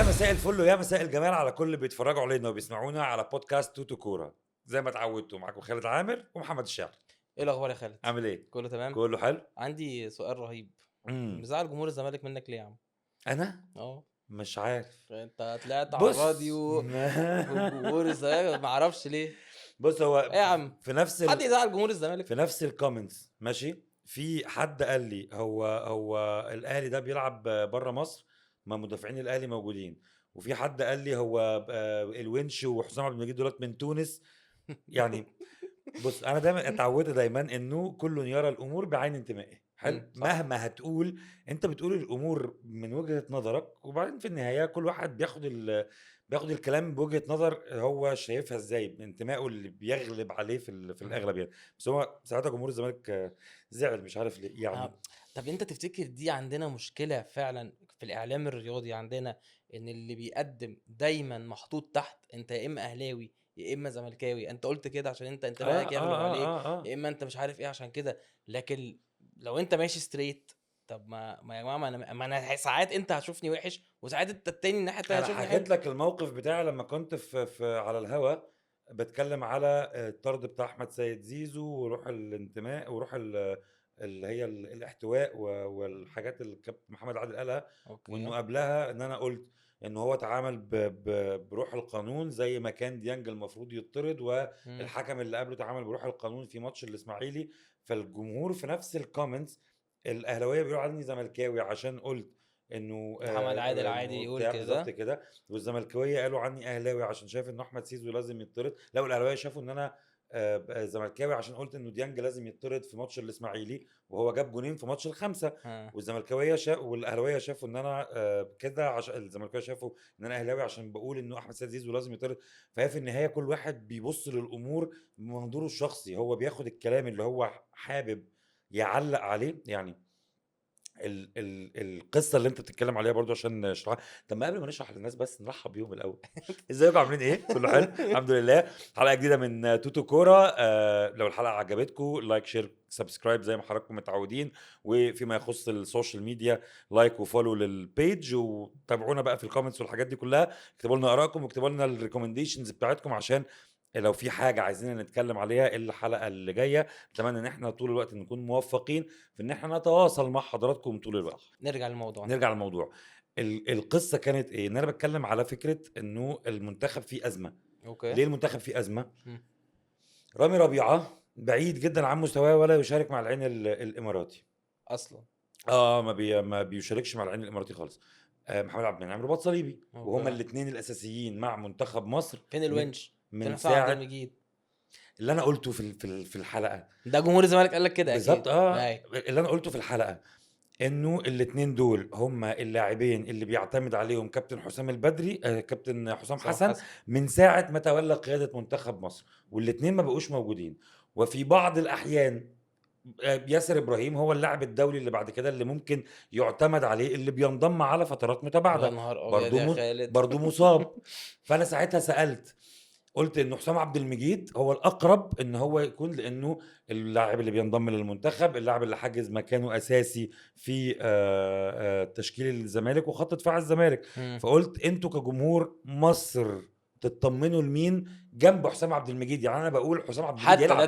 يا مساء الفل ويا مساء الجمال على كل اللي بيتفرجوا علينا وبيسمعونا على بودكاست توتو كوره. زي ما اتعودتوا معاكم خالد عامر ومحمد الشاعر. ايه الاخبار يا خالد؟ عامل ايه؟ كله تمام. كله حلو. عندي سؤال رهيب. امم مزعل جمهور الزمالك منك ليه يا عم؟ انا اه مش عارف. انت طلعت على بص الراديو وجمهور الزمالك ما اعرفش ليه. بص هو ايه يا عم؟ في نفس حد يزعل جمهور في الزمالك؟ نفس الكومنتس ماشي. في حد قال لي هو الاهلي ده بيلعب بره مصر، ما مدافعين الاهلي موجودين. وفي حد قال لي هو الونش وحسام عبد المجيد دولت من تونس يعني. بص انا دايما اتعودت دايما انه كل يرى الامور بعين انتمائه. حلو، صح. مهما هتقول انت بتقول الامور من وجهة نظرك، وبعدين في النهاية كل واحد بياخد الكلام بوجهة نظر هو شايفها ازاي، انتمائه اللي بيغلب عليه في الاغلب يعني. بس هو ساعتها جمهور الزمالك زعل مش عارف ليه يعني. طب انت تفتكر دي عندنا مشكلة فعلا في الاعلام الرياضي عندنا، ان اللي بيقدم دايما محطوط تحت انت يا اما اهلاوي يا اما زملكاوي؟ انت قلت كده عشان انت اه انتمائك اه يغلب اه عليك، اه, آه. يا اما انت مش عارف ايه عشان كده. لكن لو انت ماشي ستريت، طب ما يا جماعه، ما انا ساعات انت هتشوفني وحش وساعات انت التاني الناحيه التانيه انا هتشوفني حكيت حلو. لك الموقف بتاعي لما كنت في على الهوا بتكلم على الطرد بتاع احمد سيد زيزو وروح الانتماء وروح اللي هي الاحتواء والحاجات اللي كابتن محمد عادل قالها. اوكي. وانه قبلها ان انا قلت ان هو اتعامل بروح القانون زي ما كان ديانج المفروض يطرد، مم. والحكم اللي قبله اتعامل بروح القانون في ماتش الاسماعيلي. فالجمهور في نفس الكومنتس الاهلاويه بيقولوا عني زملكاوي عشان قلت انه محمد عادل عادي يقول بتاع بالظبط كده. كده. والزملكاويه قالوا عني اهلاوي عشان شايف ان احمد سيزو لازم يطرد. لا، والاهلاويه شافوا ان انا زملكاوي عشان قلت انه ديانج لازم يطرد في ماتش الاسماعيلي وهو جاب جونين في ماتش الخمسه. ها. والزملكاويه والاهلاويه شافوا ان انا كده عشان الزملكاويه شافوا ان انا اهلاوي عشان بقول انه احمد سيد زيزو لازم يطرد. فهي في النهايه كل واحد بيبص للامور بمنظوره الشخصي، هو بياخد الكلام اللي هو حابب يعلق عليه يعني. القصه اللي انت بتتكلم عليها برضو عشان نشرحها. طب ما قبل ما نشرح للناس بس نرحب بيهم الاول. ازيكم عاملين ايه؟ كله حلو الحمد لله. حلقه جديده من توتو كوره. لو الحلقه عجبتكم لايك شير سبسكرايب زي ما حضراتكم متعودين. وفيما يخص السوشيال ميديا لايك وفولو للبيج، وتابعونا بقى في الكومنتس والحاجات دي كلها. اكتبوا لنا ارائكم واكتبوا لنا الريكومنديشنز بتاعتكم عشان لو في حاجة عايزين نتكلم عليها الحلقة اللي جاية. اتمنى ان احنا طول الوقت نكون موفقين في ان احنا نتواصل مع حضراتكم طول الوقت. صح، نرجع للموضوع. نرجع للموضوع. القصة كانت ايه؟ ان انا بتكلم على فكرة انه المنتخب فيه ازمة. اوكي. ليه المنتخب فيه ازمة؟ مم. رامي ربيعة بعيد جدا عن مستواه ولا يشارك مع العين الاماراتي. اصلا. ما بيشاركش مع العين الاماراتي خالص. محمد عبد المنعم رباط صليبي، وهما اوكي. الاثنين الاساسيين مع منتخب مصر. فين الونش؟ فين من حسام عبد ساعة المجيد؟ اللي انا قلته في الحلقة. ده جمهور الزمالك قال لك كده بالظبط، اكيد. اي. اللي انا قلته في الحلقه انه الاثنين دول هما اللاعبين اللي بيعتمد عليهم كابتن حسام البدري، كابتن حسام حسام حسن حسن. من ساعه ما تولى قياده منتخب مصر، والاثنين ما بقوش موجودين. وفي بعض الاحيان ياسر ابراهيم هو اللاعب الدولي اللي بعد كده اللي ممكن يعتمد عليه، اللي بينضم على فترات يا متباعده نهار ابيض برضو يا خالد. برضو مصاب. فانا ساعتها سالت، قلت انه حسام عبد المجيد هو الاقرب ان هو يكون، لانه اللاعب اللي بينضم للمنتخب، اللاعب اللي حجز مكانه اساسي في تشكيل الزمالك وخط دفاع الزمالك. فقلت انتوا كجمهور مصر تطمنوا لمين جنب حسام عبد المجيد؟ يعني انا بقول حسام عبد المجيد حتى ده يلعب.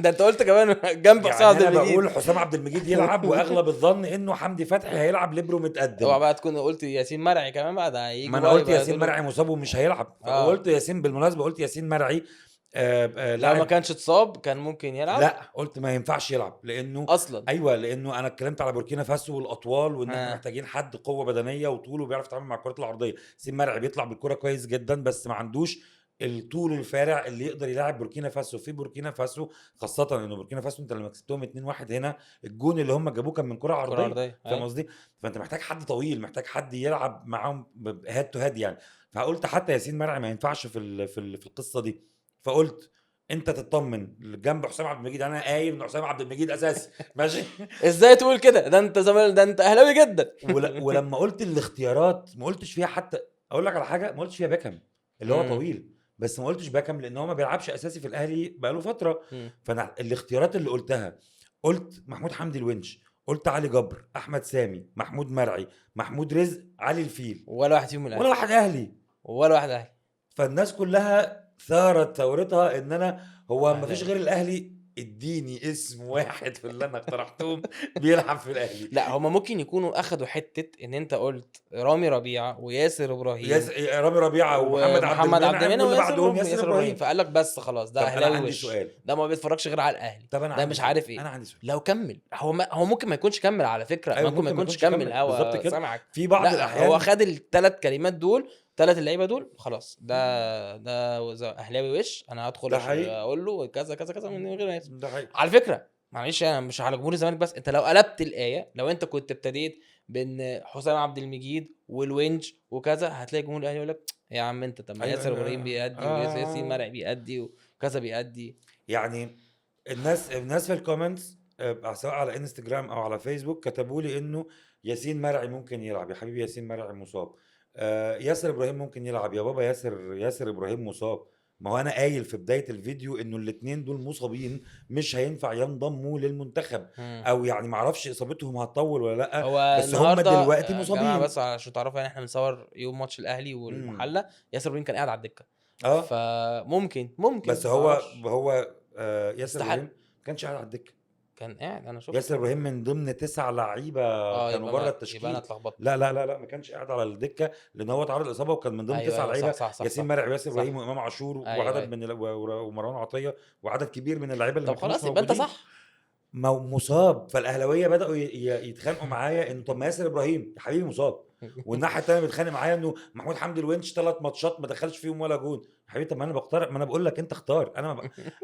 انت قلت كمان جنب حسام يعني عبد انا المجيد. بقول حسام عبد المجيد يلعب، واغلب الظن انه حمدي فتحي هيلعب ليبرو متقدم. اوعى بقى تكون قلت ياسين مرعي كمان بقى، ده ما هيجوا انا بقى قلت يبقى ياسين يقولوا. مرعي مصاب ومش هيلعب، وقلت ياسين بالمناسبه، قلت ياسين مرعي لو ما لاعب. كانش اتصاب كان ممكن يلعب. لا، قلت ما ينفعش يلعب لانه اصلا. ايوه، لانه انا اتكلمت على بوركينا فاسو والاطوال، وان احنا ها. محتاجين حد قوه بدنيه وطول وبيعرف يتعامل مع الكرات العرضيه. ياسين مرعي بيطلع بالكره كويس جدا بس ما عندوش الطول الفارع اللي يقدر يلاعب بوركينا فاسو. في بوركينا فاسو خاصه انه بوركينا فاسو انت لما كسبتهم 2-1 هنا، الجون اللي هم جابوه كان من كره كرة عرضيه. عرضية. فاهم اي. قصدي؟ فانت محتاج حد طويل، محتاج حد يلعب معاهم هاد تو هاد يعني. فقلت حتى ياسين مرعي ما ينفعش في القصه دي. فقلت انت تطمن جنب حسام عبد المجيد. انا قايل ان حسام عبد المجيد اساسي ماشي. ازاي تقول كده؟ ده انت زمان، ده انت اهلاوي جدا. ولما قلت الاختيارات ما قلتش فيها حتى، اقول لك على حاجه، ما قلتش فيها باكم اللي هو طويل، بس ما قلتش باكم لان هو ما بيلعبش اساسي في الاهلي بقاله فتره. فانا الاختيارات اللي قلتها، قلت محمود حمدي الونش، قلت علي جبر، احمد سامي، محمود مرعي، محمود رزق، علي الفيل، ولا واحد فيهم من ولا الاهلي، واحد اهلي. ولا واحد اهلي. فالناس كلها ثارت ثورتها ان انا هو ما فيش اهلاوي. غير الاهلي، اديني اسم واحد في اللي انا اقترحتهم بيلعب في الاهلي. لا هما ممكن يكونوا اخدوا حته ان انت قلت رامي ربيعه وياسر ابراهيم رامي ربيعه ومحمد عبد ومحمد عبد المنعم، المنعم واللي وياسر بعدهم ابراهيم، ياسر ياسر ابراهيم، ابراهيم. فقال لك بس خلاص ده طب انا اهلاوي عندي وش، سؤال، ده ما بيتفرجش غير على الاهلي، طب انا ده عندي مش سؤال، عارف ايه. انا عندي سؤال. لو كمل هو ممكن ما يكونش كمل على فكره، ايوه ممكن ما ممكن ما يكونش يكونش كمل، كمل بالظبط كده. سامعك. في بعض لا هو الاحيان خد الثلاث كلمات دول، ثلاث اللعيبه دول خلاص، ده اهلاوي وش، انا هدخل ده حقيقي، اقول له كذا كذا كذا من غير ما يسمع. ده حقيقي. على فكره معلش انا مش على جمهور الزمالك بس، انت لو قلبت الايه، لو انت كنت ابتديت بان حسام عبد المجيد والونج وكذا، هتلاقي جمهور الاهلي يقول لك يا عم انت، طب ما ايوه ياسر ايوه ابراهيم بيأدي وياسين مرعي بيأدي وكذا بيأدي. يعني الناس في الكومنتس سواء على انستجرام او على فيسبوك كتبوا لي انه ياسين مرعي ممكن يلعب، يا حبيبي ياسين مرعي مصاب. ياسر ابراهيم ممكن يلعب، يا بابا ياسر ابراهيم مصاب. ما هو انا قايل في بدايه الفيديو انه الاثنين دول مصابين، مش هينفع ينضموا للمنتخب، مم. او يعني معرفش اصابتهم هتطول ولا لا، هو بس هم النهارده دلوقتي يا جماعه، مصابين. بس عشان تعرفوا يعني احنا بنصور يوم ماتش الاهلي امم والمحله، ياسر ابراهيم كان قاعد على الدكه، اه فممكن بس ما هو اعرفش، هو ياسر ابراهيم استحاله ما كانش قاعد على الدكه. كان قاعد، انا شفت. ياسر ابراهيم من ضمن 9 لعيبه كانوا بره يبقى انا التشكيل. اتلخبطت. لا ما كانش قاعد على الدكه، لان هو اتعرض لاصابه وكان من ضمن ايوه 9 ايوه صح لعيبه. صح صح ياسين صح مرعي وياسر ابراهيم صح. وامام عاشور ايوه وعدد ايوه. من ومروان عطيه وعدد كبير من اللعيبه اللي طب ما كانوش خلاص يبقى انت موجودين صح. مصاب. فالاهلاويه بداوا يتخانقوا معايا انه طب ما ياسر ابراهيم يا حبيبي مصاب، والناحيه الثانيه بيتخانق معايا انه محمود حمدي الونش 3 ماتشات ما دخلش فيهم ولا جون. يا حبيبي طب ما انا بختار، ما انا بقول لك انت اختار،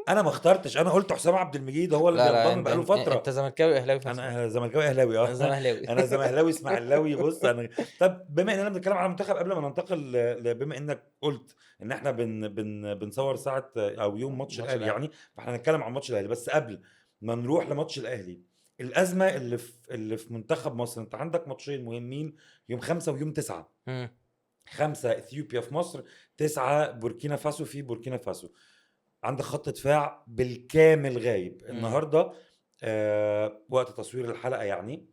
انا ما اخترتش، انا قلت حسام عبد المجيد هو اللي لا لا، بينضم انت بقاله انت فتره. زملكاوي اهلاوي في نفس الوقت. انا زملكاوي اهلاوي انا زمهلاوي. انا زمهلاوي اسماعيلاوي. بص انا، طب بما اننا بنتكلم على المنتخب قبل ما ننتقل بما انك قلت ان احنا بنصور ساعه او يوم ماتش ماتش الاهلي الاهلي. يعني، فاحنا هنتكلم عن ماتش الاهلي. بس قبل ما نروح لماتش الاهلي، الازمه اللي في منتخب مصر، انت عندك ماتشين مهمين يوم 5 ويوم 9. مم. 5 اثيوبيا في مصر، 9 بوركينا فاسو في بوركينا فاسو. عندك خط دفاع بالكامل غايب مم. النهارده. وقت تصوير الحلقه يعني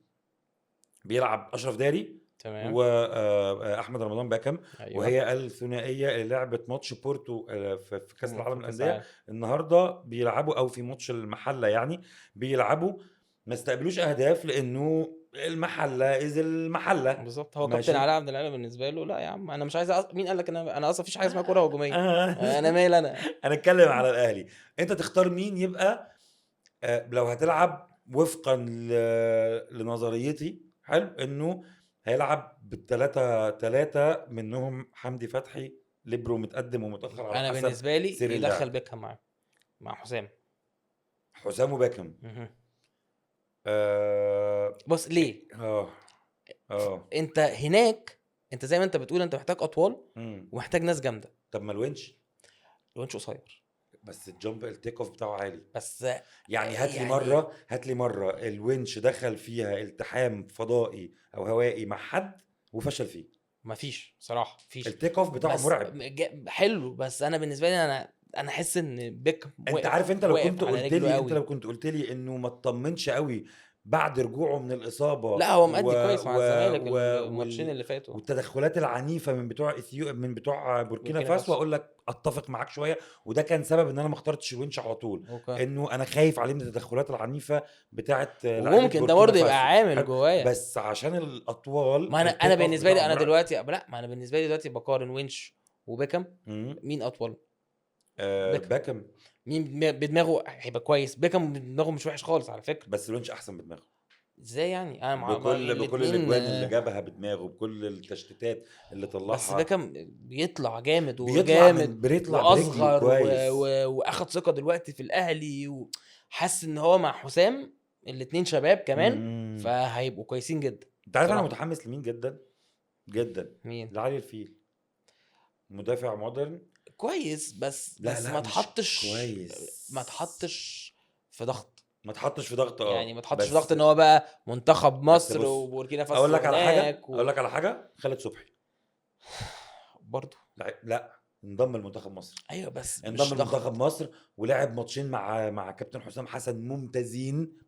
بيلعب اشرف داري تمام. واحمد رمضان باكم، ايوه. وهي الثنائيه اللي لعبت ماتش بورتو في كاس العالم في كاس للانديه. العالم. النهارده بيلعبوا، او في ماتش المحله يعني بيلعبوا، ما استقبلوش اهداف لانه المحله اذا المحله بالظبط، هو كابتن ماشي. علاء عبد العال بالنسبه له لا يا عم انا مش عايز مين قال لك انا اصلا مفيش حاجه اسمها كوره هجوميه، انا مال انا. انا اتكلم على الاهلي. انت تختار مين يبقى لو هتلعب وفقا لنظريتي، حلو انه هيلعب بالثلاثة منهم حمدي فتحي ليبرو متقدم ومتأخر على انا حسب بالنسبه لي سير يدخل اللعب. بيكهام معاه مع حسام. حسام وباكم. مهم. اه بص ليه، اه, آه. انت هناك انت زي ما انت بتقول انت محتاج اطوال مم. ومحتاج ناس جامده. طب ما الونش الونش قصير بس الجامب التيك اوف بتاعه عالي. بس يعني هات لي يعني هات لي مره الونش دخل فيها التحام فضائي او هوائي مع حد وفشل فيه. مفيش صراحه مفيش. التيك اوف بتاعه بس مرعب. حلو، بس انا بالنسبه لي انا احس ان بيكهام انت عارف، انت لو واقف كنت على قلت رجله لي قوي. انه ما تطمنش قوي بعد رجوعه من الاصابه لا هو مأدي كويس مع الزمالك و... الماتشين اللي فاتوا. والتدخلات العنيفه من بتوع بوركينا بوركينا فاسو، فاسو. اقول لك اتفق معاك شويه. وده كان سبب ان انا ما اخترتش الونش على طول، اوكي. انه انا خايف عليه من التدخلات العنيفه بتاعه لعيبه وممكن ده بوركينا برضه يبقى فاسو. عامل حلو. جوايا. بس عشان الاطوال ما انا التيك اوف بالنسبه لي بتاعه انا مرعب. دلوقتي لا، ما انا بالنسبه لي دلوقتي بقارن وينش وبيكهام، مم. مين اطول؟ بيكهام. باكم. مين بدماغه هيبقى كويس؟ بيكهام بدماغه مش وحش خالص على فكره. بس الونش احسن بدماغه، ازاي يعني؟ انا بكل الاتنين الاجوان اللي جابها بدماغه، بكل التشتيتات اللي بس طلعها. بيكهام بيطلع جامد بيطلع وجامد برجله واصغر كويس. واخد ثقه دلوقتي في الاهلي، وحاسس ان هو مع حسام الاتنين شباب كمان، مم. فهيبقوا كويسين جدا. انت عارف انا بصراحة. متحمس لمين جدا جدا؟ مين؟ لعلي الفيل، مدافع مودرن. كويس بس لا بس لا ما مش تحطش كويس، ما تحطش في ضغط. ما تحطش في ضغط. يعني ما تحطش في بس ضغط ان هو بقى منتخب بس مصر بص، وبوركينا فاسو اقول لك على حاجه، هناك اقول لك على حاجه. خالد صبحي برضه. لا انضم لمنتخب مصر. ايوه بس انضم مش ضغط. لمنتخب مصر ولعب ماتشين مع كابتن حسام حسن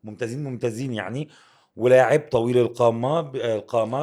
ممتازين يعني. ولاعب طويل القامه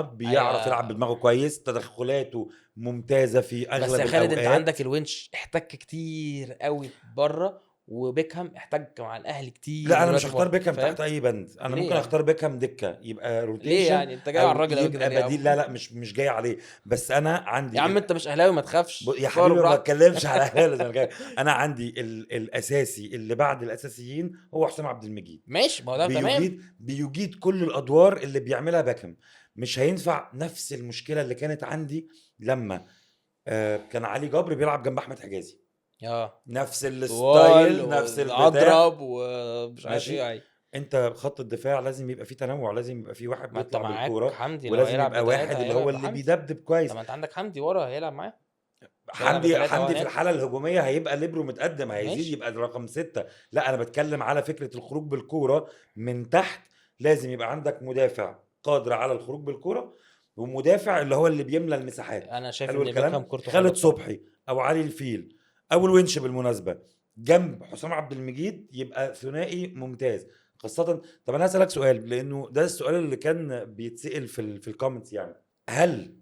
بيعرف يلعب ايوه بدماغه كويس، تدخلاته ممتازه في بس اغلب يا خالد انت الاوقات. عندك الونش احتك كتير قوي بره، وبيكهام احتاج مع الاهلي كتير لا انا مش دلوقتي هختار بره، بيكهام فاهم؟ تحت اي بند، انا ليه ممكن يعني؟ اختار بيكهام دكه يبقى ليه روتيشن يعني انت جاي على او الراجل قوي كده يبقى ليه يا بديل. عم؟ لا لا مش جاي عليه، بس انا يا عندي عم انت مش اهلاوي ما تخافش، يا اختار حبيبي ما براحتك. بتكلمش على اهلي ولا زمالك. انا عندي الاساسي اللي بعد الاساسيين هو حسام عبد المجيد. ماشي، ما هو ده تمام. بيجيد كل الادوار اللي بيعملها باكم. مش هينفع نفس المشكله اللي كانت عندي لما كان علي جبر بيلعب جنب احمد حجازي، اه نفس طوال الستايل نفس البتاع. واضرب ومش عارف ماشي. ايه اي. انت خط الدفاع لازم يبقى فيه تنوع، لازم يبقى فيه واحد ما انت بيطلع معاك بالكوره، حمدي، لو ولازم هيلعب يبقى واحد بثلاثة اللي هيلعب هو اللي بحمدي. بيدبدب طب كويس. ما انت عندك حمدي ورا هيلعب معاه، مش هيلعب حمدي بثلاثة حمدي في اولاني. الحاله الهجوميه هيبقى ليبرو متقدم، هيزيد ماشي. يبقى الرقم 6. لا انا بتكلم على فكره الخروج بالكوره من تحت. لازم يبقى عندك مدافع قادر على الخروج بالكوره، ومدافع اللي هو اللي بيملى المساحات. انا شايف حلو ان بيكهام الكلام. كورته حلوه خالد بصراحه. صبحي او علي الفيل او الونش بالمناسبه جنب حسام عبد المجيد يبقى ثنائي ممتاز. خاصه طب انا هسالك سؤال، لانه ده السؤال اللي كان بيتسال في الكومنتس يعني. هل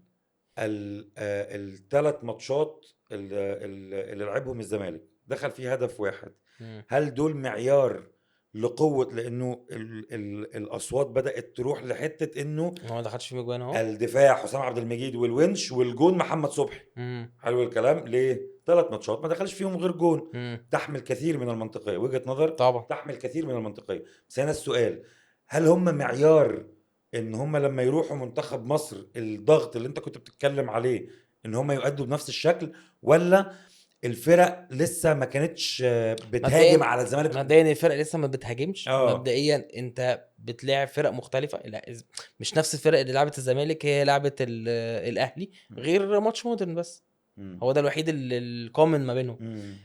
الثلاث ماتشات اللي لعبهم الزمالك دخل فيه هدف واحد، مم. هل دول معيار لقوة؟ لانه ال الاصوات بدأت تروح لحتة انه هو ما دخلش فيه جوان اهو. الدفاع حسام عبد المجيد والونش، والجون محمد صبحي. مم. حلو الكلام. ليه 3 ماتشات ما دخلش فيهم غير جون؟ مم. تحمل كثير من المنطقية، وجهة نظر طبعا. تحمل كثير من المنطقية. بس هنا السؤال، هل هم معيار ان هم لما يروحوا منتخب مصر الضغط اللي انت كنت بتتكلم عليه ان هم يؤدوا بنفس الشكل، ولا الفرق لسه ما كانتش بتهاجم مبدئيا على الزمالك؟ مبدئيا الفرق لسه ما بتهاجمش، اه مبدئيا انت بتلاعب فرق مختلفه، لا مش نفس الفرق اللي لعبت الزمالك هي لعبت الاهلي، غير ماتش مودرن بس. مم. هو ده الوحيد الكومن ما بينهم. مم.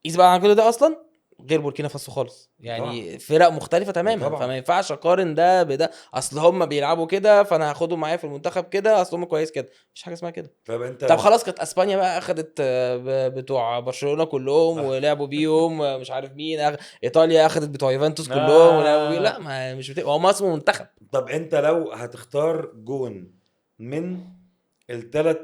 قيس بقى على كل ده اصلا غير بوركينا فاسو خالص، طبعا يعني فرق مختلفه تماما، طبعا. فما ينفعش اقارن ده بده. اصل هم بيلعبوا كده فانا هاخدهم معايا في المنتخب كده، اصل هم كويس كده، مفيش حاجه اسمها كده. طب انت طب خلاص، كانت اسبانيا بقى اخدت بتوع برشلونه كلهم ولعبوا بيهم، مش عارف مين ايطاليا اخدت بتوع يوفنتوس كلهم ولعبوا بيهم. لا ما مش بتبقى، هو ما اسمه منتخب. طب انت لو هتختار جون من الثلاث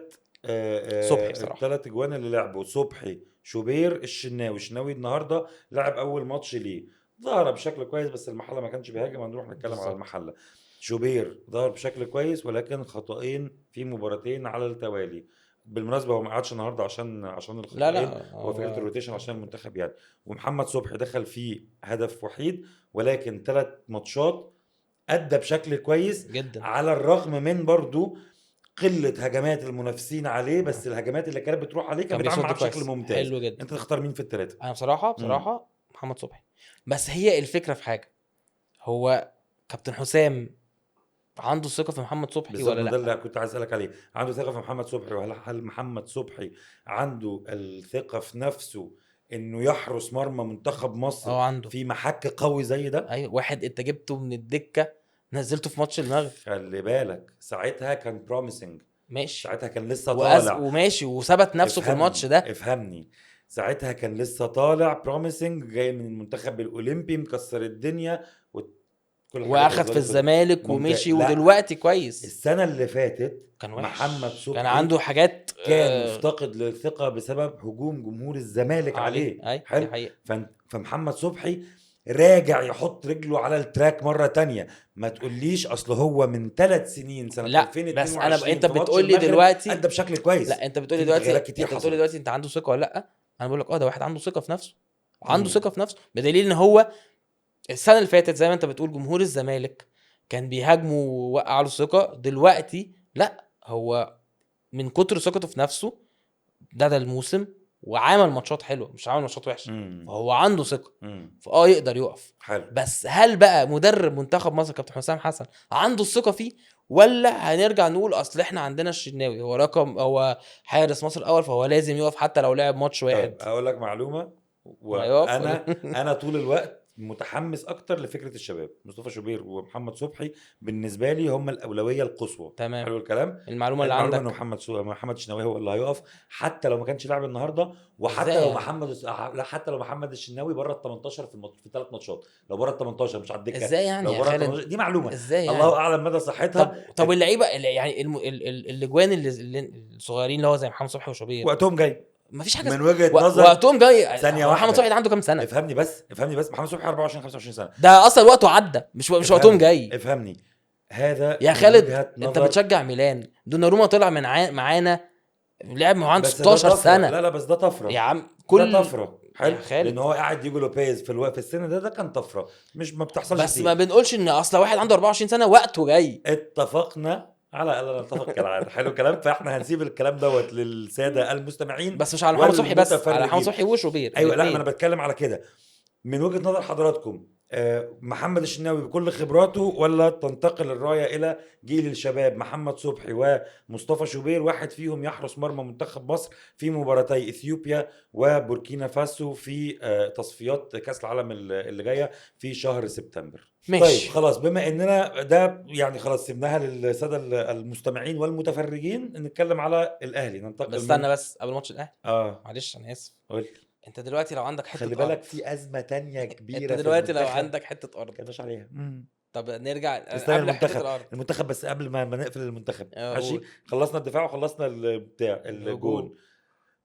صبحي بصراحه. الثلاث اجوان اللي لعبوا صبحي شوبير الشناوي النهارده لعب اول ماتش ليه، ظهر بشكل كويس بس المحله ما كانش بيهاجم، هنروح نتكلم على بالظبط. المحله. شوبير ظهر بشكل كويس ولكن خطأين في مباراتين على التوالي. بالمناسبه هو ما قعدش النهارده عشان لا الخطأين، لا هو فكره هو الروتيشن عشان المنتخب يعني. ومحمد صبحي دخل فيه هدف وحيد، ولكن 3 ماتشات ادى بشكل كويس، جدا على الرغم من برضو قله هجمات المنافسين عليه، بس الهجمات اللي كانت بتروح عليه كان كان بيتعامل بيصد معاها بشكل كويس، ممتاز. حلو جدا. انت تختار مين في الثلاثه؟ انا بصراحه امم محمد صبحي. بس هي الفكره في حاجه، هو كابتن حسام عنده ثقه في محمد صبحي بالظبط، ولا ما ده لا؟ اللي كنت عايز اسالك عليه. عنده ثقه في محمد صبحي، هل محمد صبحي عنده الثقه في نفسه انه يحرس مرمى منتخب مصر عنده. في محك قوي زي ده؟ ايوه، واحد انت جبته من الدكه نزلته في ماتش المغرب. خلي بالك ساعتها كان بروميسنج، ماشي ساعتها كان لسه طالع. وماشي وثبت نفسه في الماتش ده. افهمني، ساعتها كان لسه طالع بروميسنج، جاي من المنتخب الاولمبي مكسر الدنيا وكل حاجه واخد بقت في زي الفل. الزمالك ممتاز. ومشي لا ودلوقتي كويس. السنه اللي فاتت كان محمد وحش، كان صبحي عنده حاجات كان مفتقد للثقه بسبب هجوم جمهور الزمالك عليه. عليه. اي دي حلو. حقيقه. فمحمد صبحي راجع يحط رجله على التراك مره تانية. ما تقوليش اصل هو من 3 سنين سنه لا بس انا 2022 انت في ماتش بتقول لي المغرب دلوقتي، ادى بشكل كويس. لا انت بتقول لي في دلوقتي، تغييرات كتير انت بتقول لي حصلت. دلوقتي انت عنده ثقه ولا لا؟ انا بقول لك ده واحد عنده ثقه في نفسه، عنده مم. ثقه في نفسه، بدليل ان هو السنه اللي فاتت زي ما انت بتقول جمهور الزمالك كان بيهاجمه ووقع له الثقه، دلوقتي لا، هو من كتر ثقته في نفسه ده الموسم وعمل ماتشات حلوه، مش عامل ماتشات وحشه، مم. فهو عنده ثقه، مم. يقدر يقف. حلو. بس هل بقى مدرب منتخب مصر كابتن حسام حسن عنده الثقه فيه، ولا هنرجع نقول اصل احنا عندنا الشناوي هو هو حارس مصر الاول فهو لازم يقف حتى لو لعب ماتش طيب واحد؟ اقول لك معلومه، ما يقف وانا انا طول الوقت متحمس اكتر لفكره الشباب. مصطفى شوبير ومحمد صبحي بالنسبه لي هم الاولويه القصوى. تمام. حلو الكلام. المعلومه اللي المعلومه عندك انه محمد الشناوي هو اللي هيقف، حتى لو ما كانش لاعب النهارده، وحتى ازاي لو يعني؟ لا، حتى لو محمد الشناوي بره ال 18 في 3 ماتشات، لو بره ال 18 مش على الدكه، ازاي يعني لو يا بره ال خالد؟ 18 دي معلومه ازاي الله يعني؟ اعلم مدى صحتها. طب اللعيبه يعني الاجوان الصغيرين اللي هو زي محمد صبحي وشوبير، وقتهم جاي مفيش حاجه من وجهه نظر. وقتهم جاي. ثانيه هو محمد واحده، صبحي ده عنده كام سنه؟ افهمني بس محمد صبحي 24 25 سنه، ده اصلا وقته عدى، مش وقتهم افهمني جاي افهمني. هذا يا من خالد. وجهه انت نظر. بتشجع ميلان، دوناروما طلع معانا لعب معاه عنده بس ده 16 طفره، سنه لا بس ده طفره، يا عم. ده كل طفره يا حلو، خالد لان هو قاعد ديجو لوبيز في السن ده كان طفره، مش ما بتحصلش بس ما كتير. بنقولش ان اصل واحد عنده 24 سنه وقته جاي. اتفقنا على الا نتفق كالعاده. حلو الكلام. فاحنا هنسيب الكلام دوت للساده المستمعين بس مش على محمد صبحي بس، على محمد والمتفرجين. صبحي وشوبير ايوه، لا ما انا الاثنين. بتكلم على كده من وجهة نظر حضراتكم. محمد الشناوي بكل خبراته، ولا تنتقل الراية إلى جيل الشباب محمد صبحي ومصطفى شوبير، واحد فيهم يحرس مرمى منتخب مصر في مباراتي إثيوبيا وبوركينا فاسو في تصفيات كأس العالم اللي جاية في شهر سبتمبر. ماشي. طيب خلاص، بما اننا ده يعني خلاص سيبناها للساده المستمعين والمتفرجين، نتكلم على الاهلي. ننتقل بس استنى بس قبل ماتش الاهلي، معلش انا اسف. قول. انت دلوقتي لو عندك حته خلي ارض، بالك في ازمه تانية كبيره انت في دلوقتي لو المنتخب عندك حته ارض، كانش عليها. طب نرجع استنى، قبل حته الارض. المنتخب بس قبل ما نقفل المنتخب. ماشي، قول. خلصنا الدفاع وخلصنا البتاع الجون.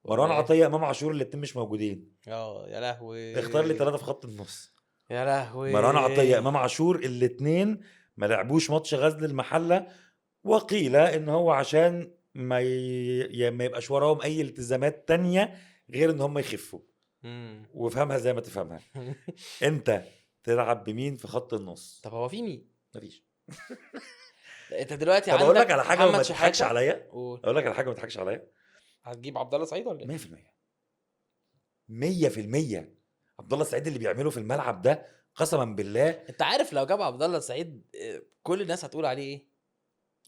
مروان إيه؟ عطيه، امام عاشور، الاتنين مش موجودين. يا لهوي. اختار لي 3 في خط النص. يا لهوي. مروان عطيه، امام عاشور، الاتنين ما لعبوش ماتش غزل المحله، وقيل ان هو عشان ما يبقاش وراهم اي التزامات تانية غير ان هم يخفوا. وافهمها زي ما تفهمها. انت تلعب بمين في خط النص؟ طب هو في مين؟ مفيش. انت دلوقتي طب عندك اقول لك على حاجه وما محمد تضحكش شحاته. عليا، قول. اقول لك على حاجه ما تضحكش عليا. هتجيب عبد الله سعيد ولا ايه؟ 100% عبد الله السعيد اللي بيعمله في الملعب ده قسما بالله. انت عارف لو جاب عبد الله سعيد كل الناس هتقول عليه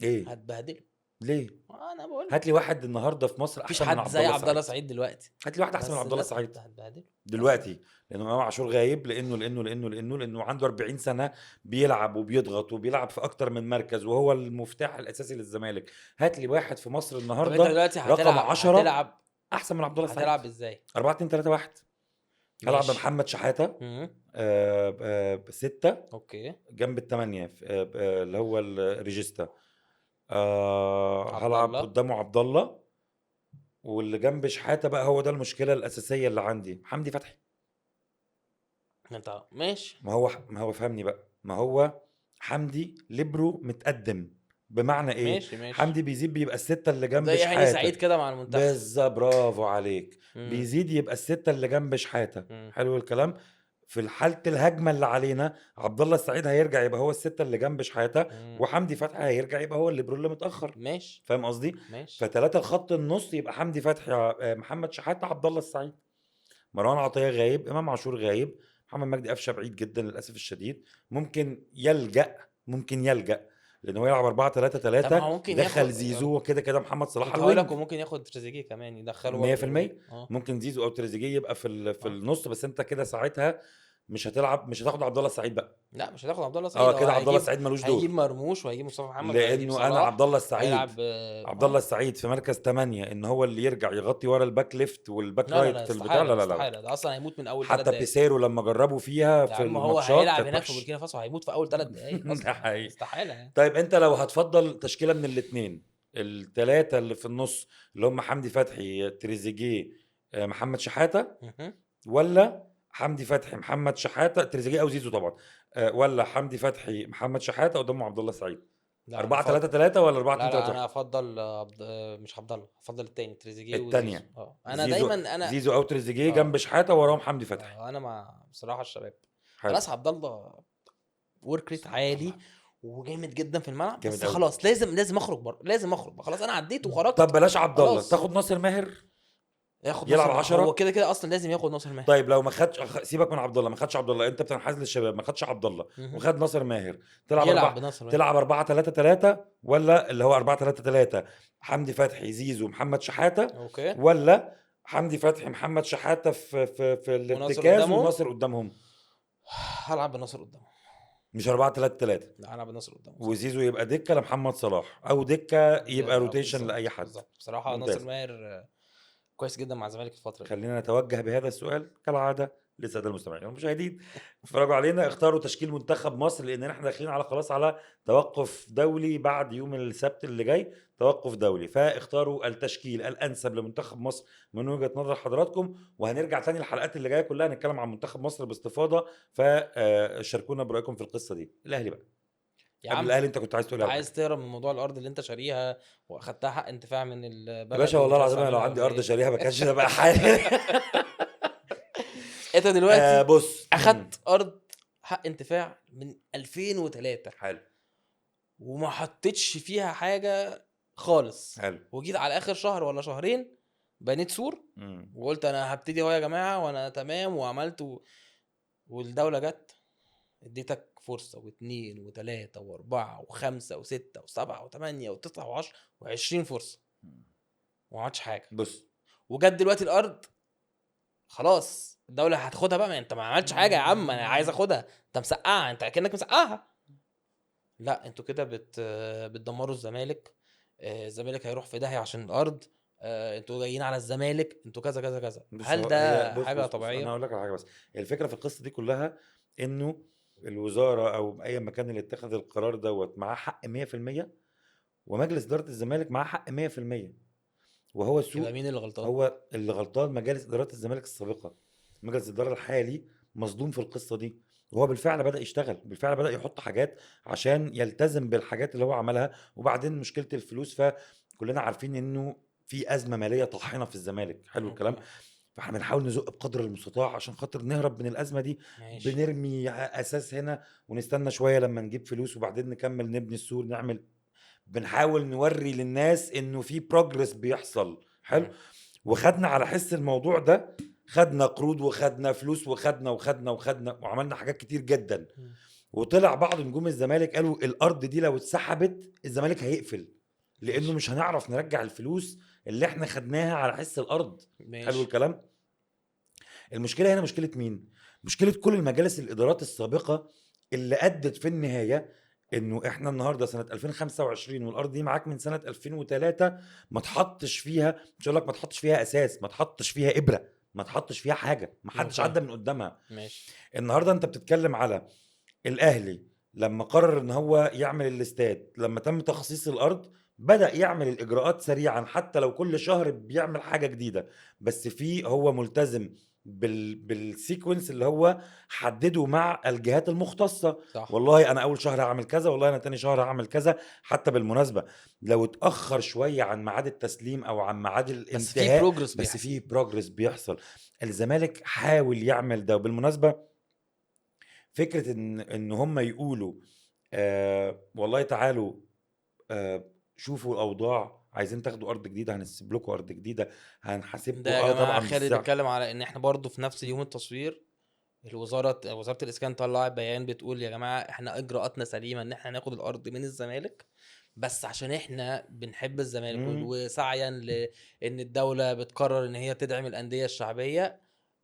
ايه؟ هتبهدله. ليه؟ انا بقول هات لي واحد النهارده في مصر مفيش احسن من حد عبد زي الله عبد الله السعيد. سعيد دلوقتي. هات لي واحد احسن من بس عبد الله الناس السعيد هتبهدله دلوقتي، لانه امام عاشور غايب، لانه عنده 40 سنه، بيلعب وبيضغط وبيلعب في اكتر من مركز، وهو المفتاح الاساسي للزمالك. هات لي واحد في مصر طب انت النهارده دلوقتي رقم 10 هتلعب احسن من عبد الله السعيد. هتلعب ازاي؟ 4-2-3-1. هلعب ماشي. بمحمد شحاته مم. 6 اوكي. جنب الثمانية اللي هو الريجيستا. عبد هلعب الله. قدامه عبد الله، واللي جنب شحاته بقى هو ده المشكله الاساسيه اللي عندي، حمدي فتحي. انت ماشي. ما هو فهمني بقى، ما هو حمدي ليبرو متقدم، بمعنى ايه؟ ماشي. حمدي بيزيد بيبقى الستة اللي جنب زي هاني سعيد شحاته. كده مع المنتخب. بالظبط، برافو عليك. مم. بيزيد يبقى الستة اللي جنب شحاته. مم. حلو الكلام. في حالة الهجمة اللي علينا، عبد الله السعيد هيرجع يبقى هو الستة اللي جنب شحاته، مم. وحمدي فتحي هيرجع يبقى هو الليبرو اللي متأخر. ماشي. فاهم قصدي؟ ماشي. فتلاتة الخط النص يبقى حمدي فتحي، محمد شحاته، عبد الله السعيد. مروان عطية غايب، امام عاشور غايب، محمد مجدي قفشه بعيد جدا للاسف الشديد. ممكن يلجأ لانه يلعب 4-3-3، طب ما هو ممكن يدخل ياخد زيزو كده محمد صلاح كنت على هقول لك، الوينج. وممكن ياخد تريزيجيه كمان يدخله 100% برضه. ممكن زيزو او تريزيجيه يبقى في آه. النص، بس انت كده ساعتها مش هتاخد عبد الله السعيد بقى. لا مش هتاخد عبد الله سعيد. هو كده عبد الله هيجيب السعيد ملوش هيجيب دور، مرموش وهيجيب مصطفى محمد وهيجيب لانه انا صلاح. عبد الله السعيد هيلعب عبد الله السعيد في مركز 8 ان هو اللي يرجع يغطي ورا الباك ليفت والباك لا رايت في البتاع. استحاله لا استحاله، ده اصلا هيموت من اول 3 حتى دقايق. بيسيرو لما جربوا فيها يا في عم هو الماتشات هيلعب كانت هناك في وحشة. بوركينا فاسو هيموت في اول 3 دقايق ده اصلا. حقيقي. استحاله يعني. طيب انت لو هتفضل تشكيله من الاثنين، الثلاثه اللي في النص اللي هم حمدي فتحي، تريزيجيه، محمد شحاته، مهم. ولا حمدي فتحي، محمد شحاته، تريزيجيه او زيزو طبعا، ولا حمدي فتحي، محمد شحاته، قدامه عبد الله السعيد؟ لا 4-3-3 ولا 4-2-3-1؟ لا انا افضل مش عبد الله، افضل التاني تريزيجيه وزيزو. التانية. انا زيزو دايما انا زيزو او تريزيجيه آه. جنب شحاته وراهم حمدي فتحي. انا مع بصراحه الشباب. حلو. خلاص عبد الله ورك ريت عالي وجامد جدا في الملعب، جامد بس أوي. خلاص لازم اخرج بره، لازم اخرج خلاص. انا عديت وخرجت. طب بلاش عبد الله، خلاص. تاخد ناصر ماهر ياخد يلعب ناصر 10. هو كده اصلا لازم ياخد ناصر ماهر. طيب لو ما خدش، سيبك من عبد الله، ما خدش عبد الله، انت بتنحاز للشباب، ما خدش عبد الله مهم. وخد ناصر ماهر، يلعب بناصر ماهر. تلعب 4-3-3 ولا اللي هو 4-3-3 حمدي فتحي، زيزو، محمد شحاته، اوكي. ولا حمدي فتحي، محمد شحاته في الارتكاز قدامهم؟ وناصر قدامهم؟ هلعب بالنصر قدامه. مش 4-3-3 لا هلعب بالنصر قدامه. وزيزو يبقى دكه لمحمد صلاح او دكه يبقى روتيشن بالظبط، لاي حد. بالظبط. بصراحه ناصر ممتاز. ماهر كويس جدا مع الزمالك الفتره دي. خلينا نتوجه بهذا السؤال كالعاده للساده المستمعين والمشاهدين اتفرجوا علينا، اختاروا تشكيل منتخب مصر، لان احنا داخلين على خلاص على توقف دولي بعد يوم السبت اللي جاي، توقف دولي، فاختاروا التشكيل الانسب لمنتخب مصر من وجهة نظر حضراتكم. وهنرجع تاني الحلقات اللي جايه كلها نتكلم عن منتخب مصر باستفاضه، فشاركونا برايكم في القصه دي. الاهلي بقى، يا قبل عم الاهلي انت كنت عايز تقول انت على عايز حاجه تهرب من موضوع الارض اللي انت شاريها واخدتها حق انتفاع من يا البلد باشا؟ والله ومش عايز العظيم انا لو تعملها عندي ولا ارض ايه؟ شاريها ما كانش ده بقى حاجه. انت دلوقتي بص اخدت ارض حق انتفاع من 2003 حلو وما حطيتش فيها حاجه خالص، حلو. وجيت على اخر شهر ولا شهرين بنيت سور وقلت انا هبتدي اهو يا جماعه وانا تمام وعملت والدوله جت اديتك فرصه واثنين وثلاثه واربعه وخمسه وسته وسبعه وثمانيه وتسعه وعشره و20 فرصه وما عملتش حاجه. بص وجت دلوقتي الارض خلاص الدوله هتاخدها بقى، ما انت ما عملتش حاجه يا عم، انا عايز اخدها، انت مسقعها، انت كأنك مسقعها. لا انتوا كده بتدمروا الزمالك. الزمالك هيروح في داهيه عشان الارض. انتوا جايين على الزمالك، انتوا كذا كذا كذا. بص هل هو- ده هي بص حاجه بص بص انا طبيعيه؟ هقول لك على حاجه. بس الفكره في القصه دي كلها انه الوزاره او اي مكان اللي اتخذ القرار دوت معاه حق 100%، ومجلس اداره الزمالك معاه حق 100%، وهو يبقى السوق مين اللي غلطان؟ هو اللي غلطان. مجالس ادارات الزمالك السابقه، مجلس الاداره الحالي مصدوم في القصه دي، وهو بالفعل بدا يشتغل، بالفعل بدا يحط حاجات عشان يلتزم بالحاجات اللي هو عملها. وبعدين مشكله الفلوس، فكلنا عارفين انه في ازمه ماليه طاحنه في الزمالك. حلو الكلام. أوكي. فاحنا بنحاول نزق بقدر المستطاع عشان خاطر نهرب من الازمه دي. ماشي. بنرمي اساس هنا ونستنى شويه لما نجيب فلوس وبعدين نكمل نبني السور نعمل. بنحاول نوري للناس انه في بروجرس بيحصل. حلو. مم. وخدنا على حس الموضوع ده، خدنا قروض وخدنا فلوس وخدنا وعملنا حاجات كتير جدا. مم. وطلع بعض نجوم الزمالك قالوا الارض دي لو اتسحبت الزمالك هيقفل، لانه ماشي. مش هنعرف نرجع الفلوس اللي احنا خدناها على حس الارض. حلو ماشي. الكلام. المشكله هنا مشكله مين؟ مشكله كل المجالس الادارات السابقه اللي ادت في النهايه انه احنا النهارده سنه 2025 والارض دي معاك من سنه 2003 ما تحطش فيها، مش هقول لك ما تحطش فيها اساس، ما تحطش فيها ابره، ما تحطش فيها حاجه، ما حدش أوكي. عدى من قدامها. ماشي. النهارده انت بتتكلم على الاهلي لما قرر ان هو يعمل الاستاد، لما تم تخصيص الارض بدأ يعمل الاجراءات سريعا، حتى لو كل شهر بيعمل حاجه جديده، بس في هو ملتزم بالسيكونس اللي هو حدده مع الجهات المختصه. صح. والله انا اول شهر هعمل كذا، والله انا تاني شهر هعمل كذا. حتى بالمناسبه لو اتاخر شويه عن ميعاد التسليم او عن ميعاد بس في الانتهاء بروجرس بس بيحصل. في بروجرس بيحصل. الزمالك حاول يعمل ده. وبالمناسبه فكره ان هم يقولوا والله تعالوا شوفوا الاوضاع، عايزين تاخدوا ارض جديده هنسيب لكم ارض جديده، هنحاسبكم ده يا جماعه طبعا خالد بالسعر. بيتكلم على ان احنا برضو في نفس يوم التصوير وزاره الاسكان طلعت بيان بتقول يا جماعه احنا اجراءاتنا سليمه ان احنا ناخد الارض من الزمالك، بس عشان احنا بنحب الزمالك وسعيا لان الدوله بتقرر ان هي تدعم الانديه الشعبيه،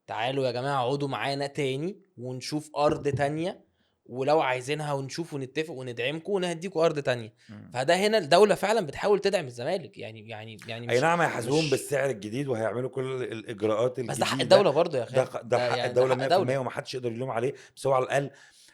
تعالوا يا جماعه اقعدوا معانا تاني ونشوف ارض تانية، ولو عايزينها ونشوف ونتفق وندعمكم ونهديكوا ارض تانية. فده هنا الدوله فعلا بتحاول تدعم الزمالك، يعني اي مش نعم هيحاسبوهم مش بالسعر الجديد وهيعملوا كل الاجراءات بس الجديده. ده حق الدوله برضه يا ده خالد، ده حق يعني الدوله حق 100% دوله ومحدش يقدر يلوم عليه. بس هو على الاقل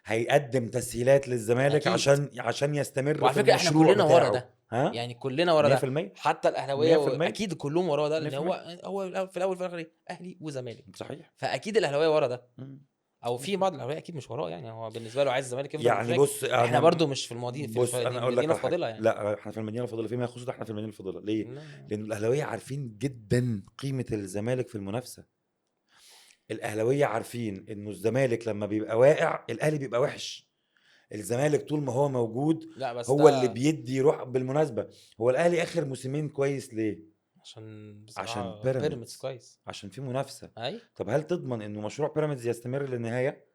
هيقدم تسهيلات للزمالك اكيد. عشان يستمر وعلى في فكره احنا المشروع كلنا ورا بتاعه. ده، ها يعني كلنا ورا ده 100% حتى الاهلاويه 100% اكيد كلهم ورا ده، لان 100% هو في الاول وفي الاخر إيه؟ اهلي وزمالك، صحيح. فاكيد الاهلاويه ورا ده، مم. او في بعض الاهلاويه اكيد مش وراه، يعني هو بالنسبه له عايز الزمالك يفضل يعني مشاكل. بص احنا انا برضو مش في الماضي بص انا اقول لك المدينه على حاجه. الفاضله يعني. لا احنا في المدينه الفاضله فيما يخص احنا في المدينه الفاضله ليه؟ لا. لان الاهلاويه عارفين جدا قيمه الزمالك في المنافسه. الاهلاويه عارفين انه الزمالك لما بيبقى واقع الاهلي بيبقى وحش. الزمالك طول ما هو موجود لا بس هو ده اللي بيدي يروح. بالمناسبه هو الاهلي اخر موسمين كويس ليه؟ عشان عشان بصراحه بيراميدز بيراميدز، كويس. عشان في منافسه. اي طب هل تضمن انه مشروع بيراميدز يستمر للنهايه؟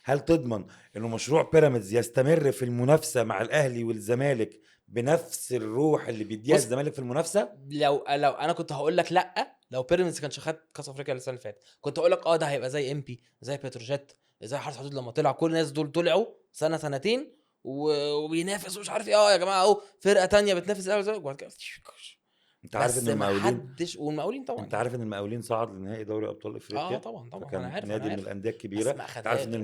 هل تضمن انه مشروع بيراميدز يستمر في المنافسه مع الاهلي والزمالك بنفس الروح اللي بيديها بص، الزمالك في المنافسه؟ لو انا كنت هقول لك لا، لو بيراميدز كانش خد كاس افريقيا السنه اللي فاتت كنت هقول لك ده هيبقى زي امبي زي بتروجيت ازاي حرس الحدود لما طلع كل الناس دول طلعوا سنه سنتين وبينافس ومش عارف ايه، يا جماعه اهو فرقه تانية بتنافس الاهلي والزمالك، وبعد كده انت عارف بس ان ما المقاولين حدش، والمقاولين طبعا انت عارف ان المقاولين صعد لنهائي دوري ابطال افريقيا، طبعا طبعا انا فكان عارف نادي من الانديه بس الكبيره. ما انت عارف ان خدهاش ساعتها.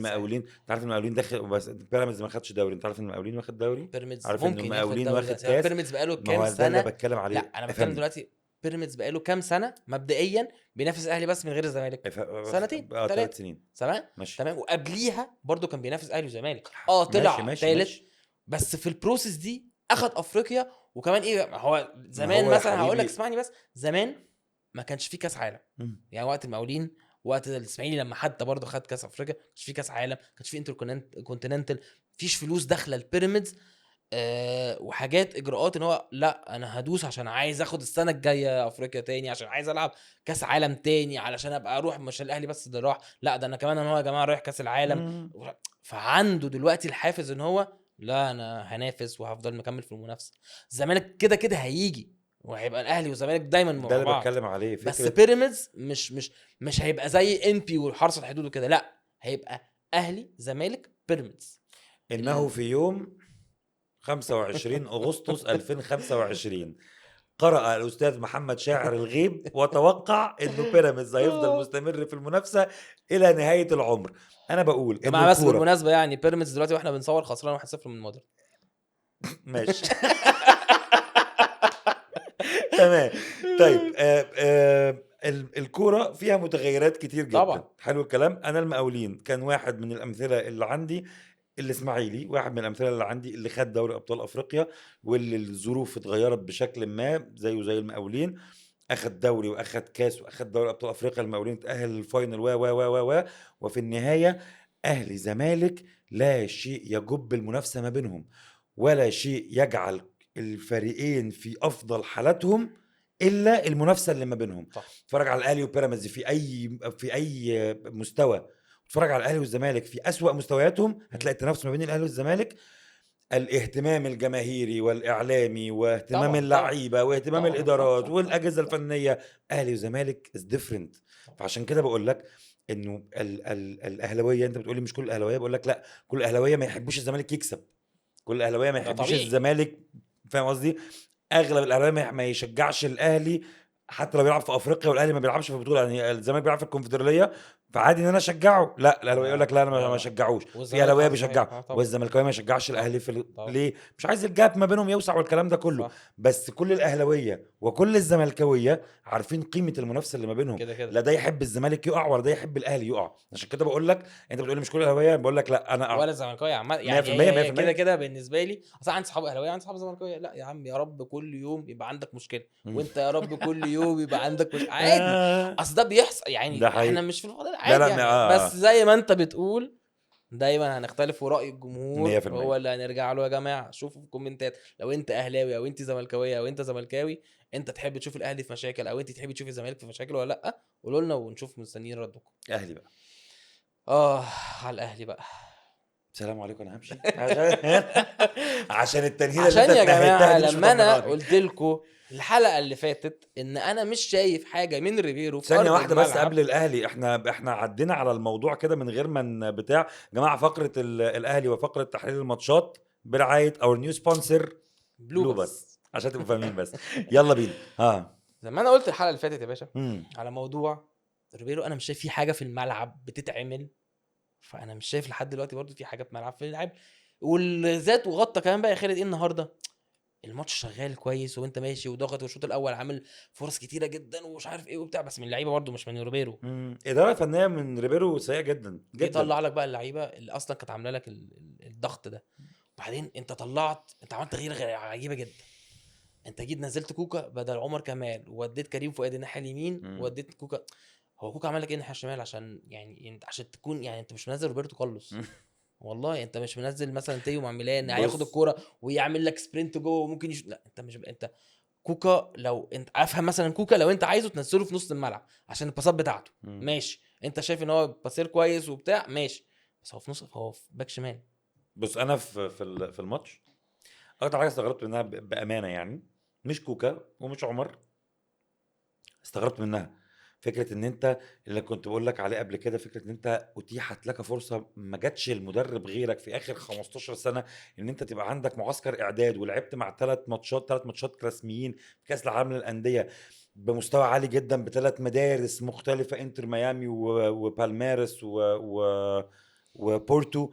المقاولين داخل، بس بيراميدز ما خدش دوري. انت عارف ان المقاولين واخد دوري؟ بيراميدز عارف ان ممكن ياخد المقاولين دوري واخد دلوقتي، كاس؟ بيراميدز بقاله ما كام هو ده اللي سنه. بتكلم لا عليه، انا بتكلم افهمني. دلوقتي بيراميدز بقاله كام سنه مبدئيا بينافس الاهلي بس من غير الزمالك، سنتين 3 3 سنين تمام ماشي. تمام. وقبليها برضو كان بينافس اهلي وزمالك، ماشي طلع ماشي ثالث. ماشي. بس في البروسيس دي اخد افريقيا. وكمان ايه، ما هو ما زمان هو يا مثلا هقول لك حبيبي اسمعني بس، زمان ما كانش في كاس عالم. مم. يعني وقت المقاولين، وقت الاسماعيلي لما حتى برضه خد كاس افريقيا، ما كانش في كاس عالم، ما كانش في انتر كونتيننتال، مفيش فلوس داخله البيراميدز. وحاجات اجراءات ان هو لا انا هدوس عشان عايز اخد السنه الجايه افريقيا تاني، عشان عايز العب كاس عالم تاني، علشان ابقى اروح مش الاهلي بس اللي راح، لا ده انا كمان انا هو يا جماعه رايح كاس العالم. مم. فعنده دلوقتي الحافز ان هو لا انا هنافس وهفضل مكمل في المنافسه. الزمالك كده كده هيجي وهيبقى الاهلي والزمالك دايما ده مع اللي بعض. بتكلم عليه، بس فكره بيراميدز مش هيبقى زي ان بي والحرس الحدود وكده، لا هيبقى اهلي زمالك بيراميدز. انه في يوم 25 اغسطس 2025 قرأ الأستاذ محمد شاعر الغيب وتوقع إنه بيراميدز هيفضل مستمر في المنافسة إلى نهاية العمر. أنا بقول إنه جماعه بس الكورة بالمناسبه يعني بيراميدز دلوقتي واحنا بنصور خسران 1-0 من مودرن. ماشي. تمام. طيب الكورة فيها متغيرات كتير جدا. طبعا. حلو الكلام. أنا المقاولين كان واحد من الأمثلة اللي عندي، الإسماعيلي واحد من الأمثلة اللي عندي اللي خد دوري أبطال أفريقيا، واللي الظروف اتغيرت بشكل ما زيه زي المقاولين، اخد دوري واخد كاس واخد دوري ابطال افريقيا. المقاولين تاهل للفاينل و وفي النهايه اهلي زمالك لا شيء يجب المنافسه ما بينهم، ولا شيء يجعل الفريقين في افضل حالاتهم الا المنافسه اللي ما بينهم. صح. اتفرج على الاهلي وبيراميدز في اي مستوى، اتفرج على الاهلي والزمالك في اسوأ مستوياتهم، هتلاقي التنافس ما بين الاهلي والزمالك، الاهتمام الجماهيري والاعلامي واهتمام طبعا اللعيبه واهتمام طبعا الادارات صح والاجهزه الفنيه، اهلي وزمالك از ديفرنت. فعشان كده بقول لك انه الاهلاويه، انت بتقولي مش كل الاهلاويه، بقول لك لا، كل الاهلاويه ما يحبوش الزمالك يكسب، كل الاهلاويه ما ده يحبوش طبيعي. الزمالك. فاهم قصدي؟ اغلب الاهلاويه ما يشجعش الاهلي حتى لو بيلعب في افريقيا والاهلي ما بيلعبش في بطوله. يعني الزمالك بيلعب في الكونفدراليه، فعادي ان انا اشجعه. لا الاهلاويه يقول لك لا انا لا ما لا اشجعوش. في والزمالك اهلاويه العكس صحيح بيشجعوا طبعا والزملكاويه ما يشجعش طبعا الاهلي طبعا ليه؟ مش عايز الجاب ما بينهم يوسع والكلام ده كله. صح بس كل الاهلاويه وكل الزملكاويه عارفين قيمه المنافسه اللي ما بينهم. كده كده. لا ده يحب الزمالك يقع ولا ده يحب الاهلي يقع. عشان كده بقول لك، انت بتقولي مش كل الاهلاويه، بقول لك لا انا ولا زملكاويه عامه 100% يعني، هي 100%. كده كده بالنسبه لي. اصل عندي صحاب اهلاويه، عندي صحاب زملكاويه، لا يا عم يا رب كل يوم يبقى عندك مشكله، وانت يا رب كل يوم يبقى عندك مش عادي. اصل ده بيحصل يعني، ده احنا حقيقي. مش في الفضل لا عادي لا يعني. بس زي ما انت بتقول دايما هنختلف، ورأي الجمهور 100%. هو اللي هنرجع له. يا جماعه شوفوا في الكومنتات، لو انت اهلاوي او انت زملكاويه او انت زملكاوي، انت تحب تشوف الاهلي في مشاكل او انت تحبي تشوفي الزمالك في مشاكل ولا لا؟ قولوا لنا ونشوف، مستنيين ردكم. اهلي بقى. على الاهلي بقى. سلام عليكم، انا همشي عشان التنهيده اللي عشان انت يا اتنهدتها جماعه دي مش لما انا مطمناني. قلت لكم الحلقه اللي فاتت ان انا مش شايف حاجه من ريبيرو في ثانية ارض واحدة بس الملعب. قبل الأهلي، احنا عدينا على الموضوع كده من غير ما بتاع. جماعة فقرة الأهلي وفقرة تحليل الماتشات برعاية اور نيو سبونسر بلو بلو بس. بس، عشان تبقوا فاهمين بس. يلا بينا. زي ما انا قلت الحلقه اللي فاتت يا باشا مم. على موضوع ريبيرو، انا مش شايف في حاجه في الملعب بتتعمل. فانا مش شايف لحد دلوقتي برضو في حاجه في الملعب في اللعب. والذات وغطى كمان بقى يا خالد ايه النهارده، الماتش شغال كويس وانت ماشي وضغط، والشوط الاول عامل فرص كتيره جدا ومش عارف ايه وبتاع، بس من اللعيبه برضو مش من ريبيرو. إدارة فنية من ريبيرو سيئة جدا جه جدا. طلع لك بقى اللعيبه اللي اصلا كانت عامله لك الضغط ده. وبعدين انت انت عملت تغيير عجيبه جدا. انت جيت نزلت كوكا بدل عمر كمال، ووديت كريم فؤاد الناحيه اليمين، ووديت كوكا. هو كوكا عمل لك ايه الناحيه الشمال؟ عشان يعني انت عشان تكون يعني انت مش منزل روبرتو كارلوس. والله انت مش منزل مثلا تيو مع ميلان هياخد بص الكوره ويعمل لك سبرنت جوه وممكن لا انت مش انت كوكا. لو انت افهم مثلا كوكا لو انت عايزه تنزله في نص الملعب عشان الباسات بتاعته ماشي، انت شايف ان هو باسير كويس وبتاع ماشي، بس هو في نص، هو في باك شمال. بص انا في الماتش اكتر حاجه استغربت منها بامانه يعني، مش كوكا ومش عمر، استغربت منها فكره ان انت اللي كنت بقول لك عليه قبل كده، فكره ان انت اتيحت لك فرصه ما جاتش المدرب غيرك في اخر 15 سنه، ان انت تبقى عندك معسكر اعداد ولعبت مع 3 ماتشات رسميين في كاس العالم للانديه بمستوى عالي جدا بثلاث مدارس مختلفه، انتر ميامي وبالميرس وبورتو،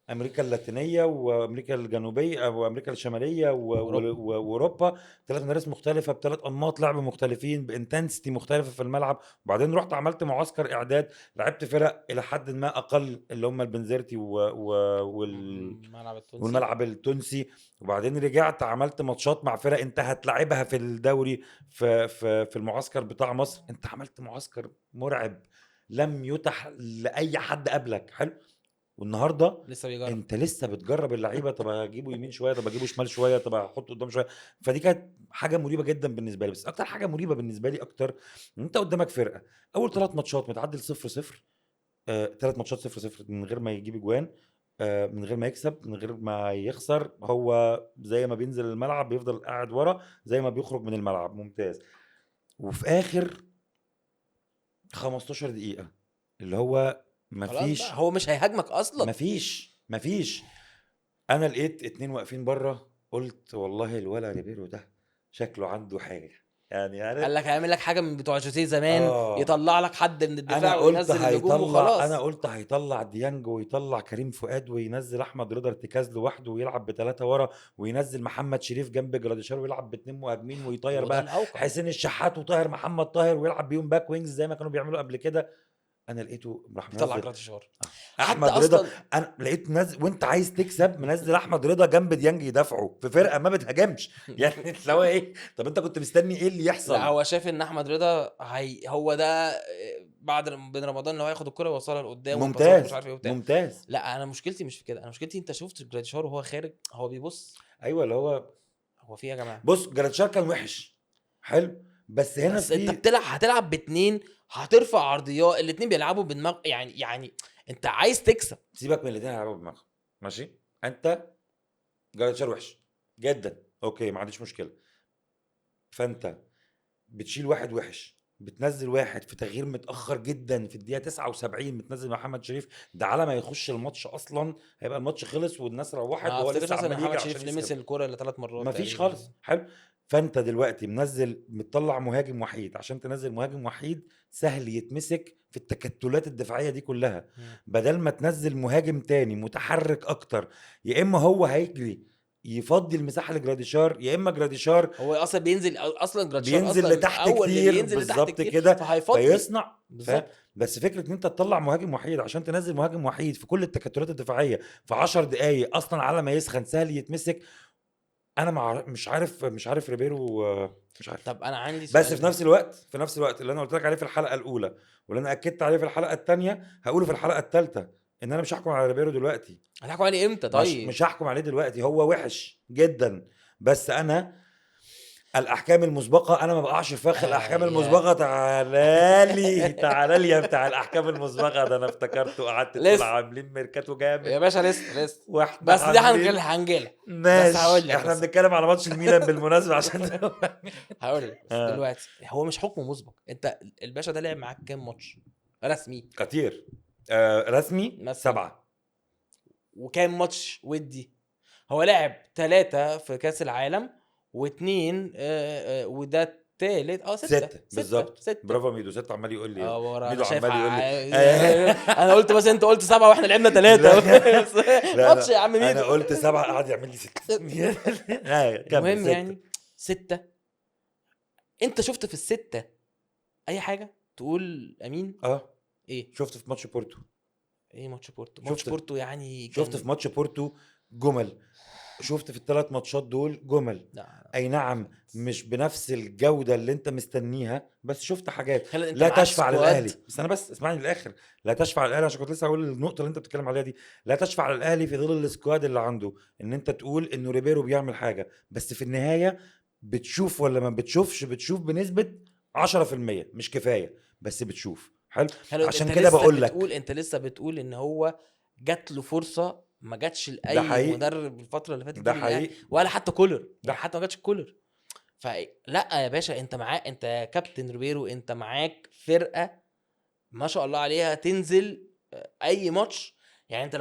امريكا اللاتينيه وامريكا الجنوبيه وامريكا الشماليه أوروبا. واوروبا. ثلاث مدارس مختلفه بثلاث انماط لعب مختلفين بانتنسيتي مختلفه في الملعب. وبعدين رحت عملت معسكر اعداد، لعبت فرق الى حد ما اقل اللي هم البنزرتي الملعب التونسي. والملعب التونسي. وبعدين رجعت عملت ماتشات مع فرق انت هتلعبها في الدوري في المعسكر بتاع مصر. انت عملت معسكر مرعب لم يتح لاي حد قبلك. حلو. والنهارده لسه بيجرب. انت لسه بتجرب اللعيبه، طب هجيبه يمين شويه، طب هجيبه شمال شويه، طب هحطه قدام شويه. فدي كانت حاجه مريبه جدا بالنسبه لي. بس اكتر حاجه مريبه بالنسبه لي اكتر ان انت قدامك فرقه اول 3 ماتشات متعادل 0-0، 3 ماتشات 0-0 من غير ما يجيب اجوان، من غير ما يكسب، من غير ما يخسر. هو زي ما بينزل الملعب بيفضل قاعد ورا، زي ما بيخرج من الملعب ممتاز. وفي اخر 15 دقيقه اللي هو خلاص بقى مفيش هو مش هيهاجمك اصلا. مفيش انا لقيت 2 واقفين بره، قلت والله الولا ريبيرو ده شكله عنده حاجه. يعني قال لك هيعمل لك حاجه من بتوع جوزيه زمان، اه يطلع لك حد من الدفاع انا وينزل النجوم وخلاص. انا قلت هيطلع ديانج ويطلع كريم فؤاد وينزل احمد رضا ارتكاز لوحده ويلعب ب3 ورا، وينزل محمد شريف جنب جراديشار ويلعب ب2 مهاجمين، ويطير وده بقى الاوقع. حسين الشحات وطاهر محمد طاهر ويلعب بيهم باك وينجز زي ما كانوا بيعملوا قبل كده. انا لقيته راح بيطلع منزل جراتيشار. احمد حتى رضا. اصلا انا لقيت منزل وانت عايز تكسب منزل احمد رضا جنب ديانج يدافعوا في فرقه ما بتهاجمش. يعني اللي هو ايه؟ طب انت كنت مستني ايه اللي لا يحصل؟ هو شايف ان احمد رضا هو ده بعد بين رمضان اللي هو ياخد الكره ويوصلها لقدام وباصات ومش ممتاز عارف ايه وبتاع. ممتاز. لا انا مشكلتي مش في كده، انا مشكلتي انت شفت جراديشار وهو خارج هو بيبص ايوه اللي هو هو في إيه يا جماعه. بص جراتشار كان وحش. حلو. بس هنا بس انت في هتلعب باتنين، هترفع عرضيات، الاتنين بيلعبوا بدماغ يعني انت عايز تكسب. سيبك من الاثنين هيلعبوا بدماغهم ماشي. انت جراتشار وحش جدا اوكي ما عنديش مشكله. فانت بتشيل واحد وحش، بتنزل واحد في تغيير متاخر جدا في الدقيقه 79 بتنزل محمد شريف، ده على ما يخش الماتش اصلا هيبقى الماتش خلص والناس روحت ما وهو افتكرش لسه اصلا ان عمال يجري محمد عشان شريف لمس يسحب. الكره الا 3 مرات مفيش تقريبا. خالص. حلو. فانت دلوقتي منزل مطلع مهاجم وحيد، عشان تنزل مهاجم وحيد سهل يتمسك في التكتلات الدفاعيه دي كلها، بدل ما تنزل مهاجم تاني متحرك اكتر. يا اما هو هيجري يفضي المساحه لجراديشار، يا اما جراديشار هو اصلا بينزل اصلا جراتشار بينزل اصلا لتحت اول اللي كتير بينزل لتحت بالظبط كتير كده فهيفضي فيصنع. بالظبط. بس فكره ان انت تطلع مهاجم وحيد عشان تنزل مهاجم وحيد في كل التكتلات الدفاعيه في 10 دقائق اصلا على ما يسخن سهل يتمسك. انا مش عارف ريبيرو مش عارف. طب انا عندي بس سؤال. في نفس الوقت اللي انا قلت لك عليه في الحلقه الاولى واللي انا اكدت عليه في الحلقه الثانيه هقوله في الحلقه الثالثه، ان انا مش هحكم على ريبيرو دلوقتي. هتحكوا عليه امتى طيب؟ مش هحكم عليه دلوقتي. هو وحش جدا بس انا الاحكام المسبقه انا ما بقعش في فخ الاحكام المسبقه. تعالى لي يا بتاع الاحكام المسبقه ده. انا افتكرت وقعدت تقول لسه. عاملين ميركاتو يا جامد باشا لسه واحنا بس دي عاملين هنجيلها. بس هقول ماشي. لك احنا بس بنتكلم على ماتش الميلان بالمناسبه عشان هقول لك بس آه. دلوقتي هو مش حكم مسبق. انت الباشا ده لعب معاك كام ماتش رسمي كتير. رسمي مثلا 7 وكام ماتش ودي؟ هو لعب 3 في كاس العالم و2 وده التالت 6 بالظبط. 6 برافو ميدو 6 عمال يقول لي ورا انا ميدو شايف عمال يقول لي انا قلت بس انت قلت 7 واحنا لعبنا 3 لا ماتش يا عم ميدو. انا قلت 7 قعد يعمل لي 6. المهم يعني 6 انت شفت في ال6 اي حاجه تقول امين؟ ايه شفت في ماتش بورتو. ايه ماتش بورتو؟ ماتش بورتو يعني شفت في ماتش بورتو جمل. شفت في ال3 ماتشات دول جمل. لا. اي نعم مش بنفس الجوده اللي انت مستنيها بس شفت حاجات انت لا معاك تشفع سكواد. للاهلي. بس انا بس اسمعني للاخر. لا تشفع للاهلي عشان كنت لسه هقول النقطه اللي انت بتتكلم عليها دي. لا تشفع للاهلي في ظل السكواد اللي عنده ان انت تقول انه ريبيرو بيعمل حاجه، بس في النهايه بتشوف ولا ما بتشوفش. بتشوف بنسبه 10% مش كفايه بس بتشوف. حلو. عشان كده بقول لك انت لسه بتقول ان هو جات له فرصه ما جاتش ده لاي حقيقي. مدرب الفتره اللي فاتت ده دي من الأهلي، حقيقي. ولا حتى كولر ده يعني حتى ما جاتش كولر. فلا يا باشا، انت معاك، انت يا كابتن ريبيرو، انت معاك فرقه ما شاء الله عليها تنزل اي ماتش. يعني انت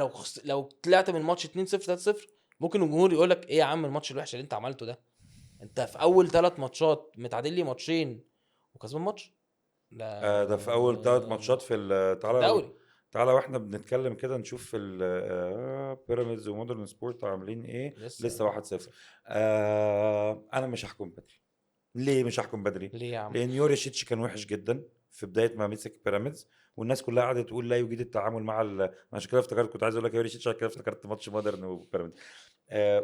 لو طلعت من الماتش 2-0 3-0 ممكن الجمهور يقول لك ايه يا عم الماتش الوحش اللي انت عملته ده، انت في اول 3 ماتشات متعادل لي ماتشين وكسبان ماتش. ده في اول 3 ماتشات في الدوري. تعالى واحنا بنتكلم كده نشوف في بيراميدز ومودرن سبورت عاملين ايه. لسه 1-0. انا مش هحكم بدري. ليه مش هحكم بدري؟ ليه يا عم؟ لان يوريشيتش كان وحش جدا في بدايه ما مسك بيراميدز، والناس كلها قعدت تقول لا يجيد التعامل مع عشان كده افتكرت، كنت عايز اقول لك يوريشيتش، عشان كده افتكرت ماتش مودرن وبيراميدز.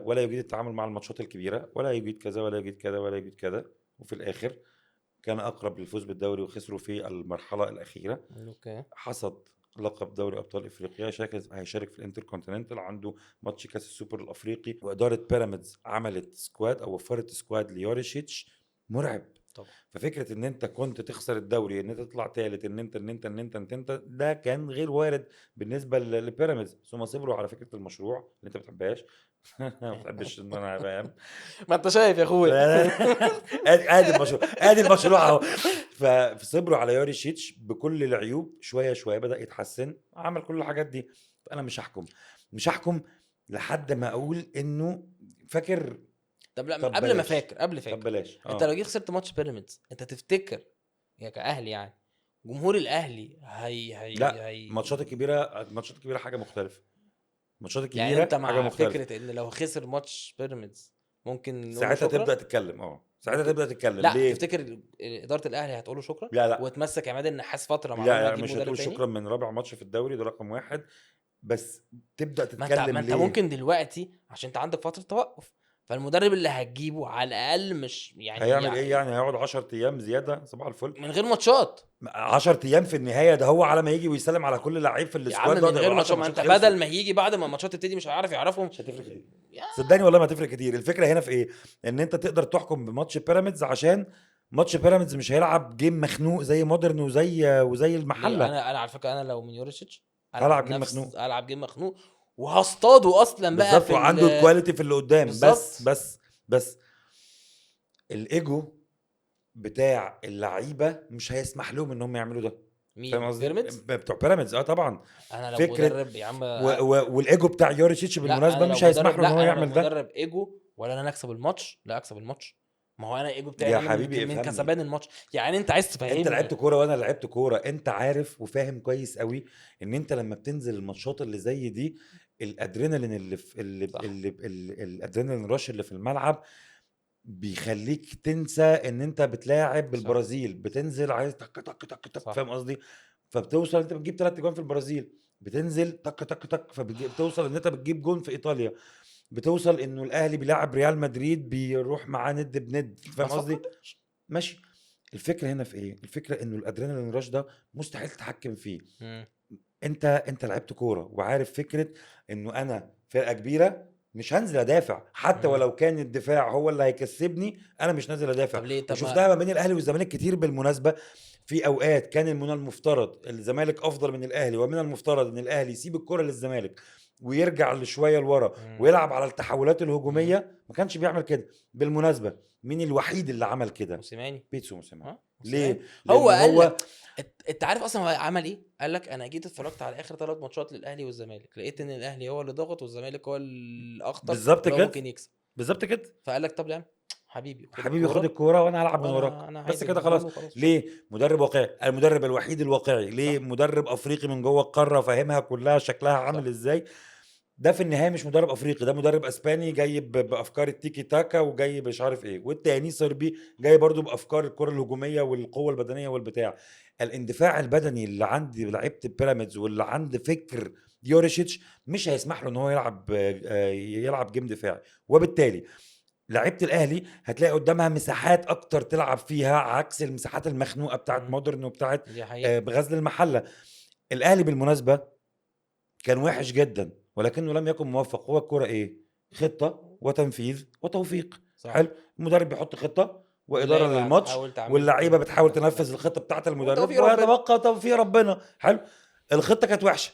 ولا يجيد التعامل مع الماتشات الكبيره، ولا يجيد كذا ولا يجيد كذا ولا يجيد كذا، وفي الاخر كان اقرب للفوز بالدوري وخسروا في المرحله الاخيره. اوكي. حصد لقب دوري ابطال افريقيا، هيشارك في الانتر كونتيننتال، عنده ماتش كاس السوبر الافريقي. واداره بيراميدز عملت سكواد او وفرت سكواد ليوريشيتش مرعب. طبعا. ففكره ان انت كنت تخسر الدوري، ان انت تطلع ثالث، ان انت ده كان غير وارد بالنسبه لبيراميدز. ثم صبروا على فكره المشروع اللي انت ما بتحبهاش. ما بتحبش ان انا فاهم. ما انت شايف يا اخويا. ادي المشروع اهو. فصبروا على يوريشيتش بكل العيوب، شويه شويه بدا يتحسن، عمل كل الحاجات دي. فانا مش هحكم لحد ما اقول انه فاكر. طب لا، طب قبل ما بلاش. فاكر، قبل طب فاكر، بلاش. انت لو جيت خسرت ماتش بيراميدز انت تفتكر يا كاهلي يعني جمهور الاهلي لا، هي الماتشات الكبيره حاجه مختلفه. الماتشات يعني انت الكبيره حاجه مع مختلفه. فكره ان لو خسر ماتش بيراميدز ممكن نقول له ساعتها شكرا؟ تبدا تتكلم. ساعتها ممكن. تبدا تتكلم. لا ليه؟ تفتكر اداره الاهلي هتقول له شكرا لا لا وتمسك عماد النحاس فتره مع لا, ما لا يجيب مش مدرب هتقول تاني؟ شكرا من رابع ماتش في الدوري، ده رقم واحد. بس تبدا ما انت تتكلم ليه؟ ممكن دلوقتي عشان انت عندك فتره توقف، فالمدرب اللي هتجيبه على الاقل مش هيعمل ايه يعني؟ هيقعد 10 ايام زياده؟ صباح الفل. من غير ماتشات. 10 ايام في النهايه، ده هو على ما يجي ويسلم على كل لعيب في يا عم السكواد ده من غير يبقى 10 ماتشات، ما ماتشات انت خلصوا. بدل ما يجي بعد ما الماتشات تبتدي مش هيعرف يعرفهم. مش هتفرق كتير. يا صدقني والله ما هتفرق كتير. الفكره هنا في ايه؟ ان انت تقدر تحكم بماتش بيراميدز، عشان ماتش بيراميدز مش هيلعب جيم مخنوق زي مودرن وزي ليه؟ المحله. انا على فكره انا لو من يوريشيتش هلعب جيم مخنوق العب جيم مخنوق وهصطاده اصلا بقى بالظبط، في وعنده الكواليتي في اللي قدام. بالظبط. بس الايجو بتاع اللعيبه مش هيسمح لهم ان هم يعملوا ده. فاهم مين؟ قصدي؟ بيراميدز. بتوع بيراميدز طبعا. انا لو فكره مدرب يا عم والايجو بتاع يوريتشيتش لا بالمناسبه انا لو مش هيسمح مدرب، له ان هو لا انا لو يعمل ده. مدرب ايجو ولا انا اكسب الماتش، لا اكسب الماتش. ما هو انا ايجو بتاعي يا إن انا حبيبي من افهمني، كسبان الماتش. يعني انت عايز انت تفهمني لعبت كوره وانا لعبت كوره، انت عارف وفاهم كويس قوي ان انت لما بتنزل الماتشات اللي زي دي، الادرينالين اللي في صح. الادرينالين رش اللي في الملعب بيخليك تنسى ان انت بتلاعب صح. بالبرازيل، بتنزل عايز تك تك تك تك. صح. فاهم قصدي؟ فبتوصل انت بتجيب 3 جوان في البرازيل، بتنزل تك تك تك، فبتوصل ان انت بتجيب جون في ايطاليا، بتوصل انه الاهلي بيلعب ريال مدريد بيروح معاه ند بند. ما فاهم قصدي؟ تفكرنيش. ماشي. الفكره هنا في ايه؟ الفكره انه الادرينالين رش ده مستحيل تتحكم فيه. مم. انت لعبت كوره وعارف فكره انه انا فرقه كبيره مش هنزل ادافع، حتى مم. ولو كان الدفاع هو اللي هيكسبني انا مش نازل ادافع. طب ليه؟ طب وشفتها ما ما بين الاهلي والزمالك كتير بالمناسبه. في اوقات كان من المفترض الزمالك افضل من الاهلي، ومن المفترض ان الاهلي يسيب الكره للزمالك ويرجع لشويه لورا مم. ويلعب على التحولات الهجوميه. ما كانش بيعمل كده. بالمناسبه مين الوحيد اللي عمل كده؟ موسيماني. بيتسو موسيماني. موسيماني. ليه؟ هو لان قال هو لك انت عارف اصلا هو عمل ايه؟ قال لك انا جيت اتفرجت على اخر 3 ماتشات للاهلي والزمالك، لقيت ان الاهلي هو اللي ضغط والزمالك هو الاخطر بالظبط اللي هو كده. ممكن يكسب. بالظبط كده. فقال لك طب يا عم حبيبي خد حبيبي خد الكوره الكوره وانا هلعب من وراك. وانا بس هيدي كده الجون خلاص. وخلاص. ليه؟ مدرب واقعي، المدرب الوحيد الواقعي. ليه؟ صح. مدرب افريقي من جوه القاره، فاهمها كلها شكلها عامل صح. ازاي. ده في النهايه مش مدرب افريقي، ده مدرب اسباني جاي بافكار التيكي تاكا، وجاي مش عارف ايه، والتاني صربي جاي برضو بافكار الكره الهجوميه والقوه البدنيه والبتاع. الاندفاع البدني اللي عند لعيبه البيراميدز واللي عند فكر يوريشيتش مش هيسمح له ان هو يلعب جيم دفاعي. وبالتالي لعيبه الاهلي هتلاقي قدامها مساحات اكتر تلعب فيها، عكس المساحات المخنوقه بتاعت مم. مودرن وبتاعت دي حقيقة. بغزل المحله. الاهلي بالمناسبه كان وحش جدا ولكنه لم يكن موفق. هو الكوره ايه؟ خطه وتنفيذ وتوفيق. صح. حلو. المدرب بيحط خطه واداره واللعيبة للماتش، بتحاول تعمل واللعيبه بتحاول تنفذ. تنفذ الخطه بتاعت المدرب، وتوفيق ربنا. ويتبقى توفيق ربنا. حلو. الخطه كانت وحشه،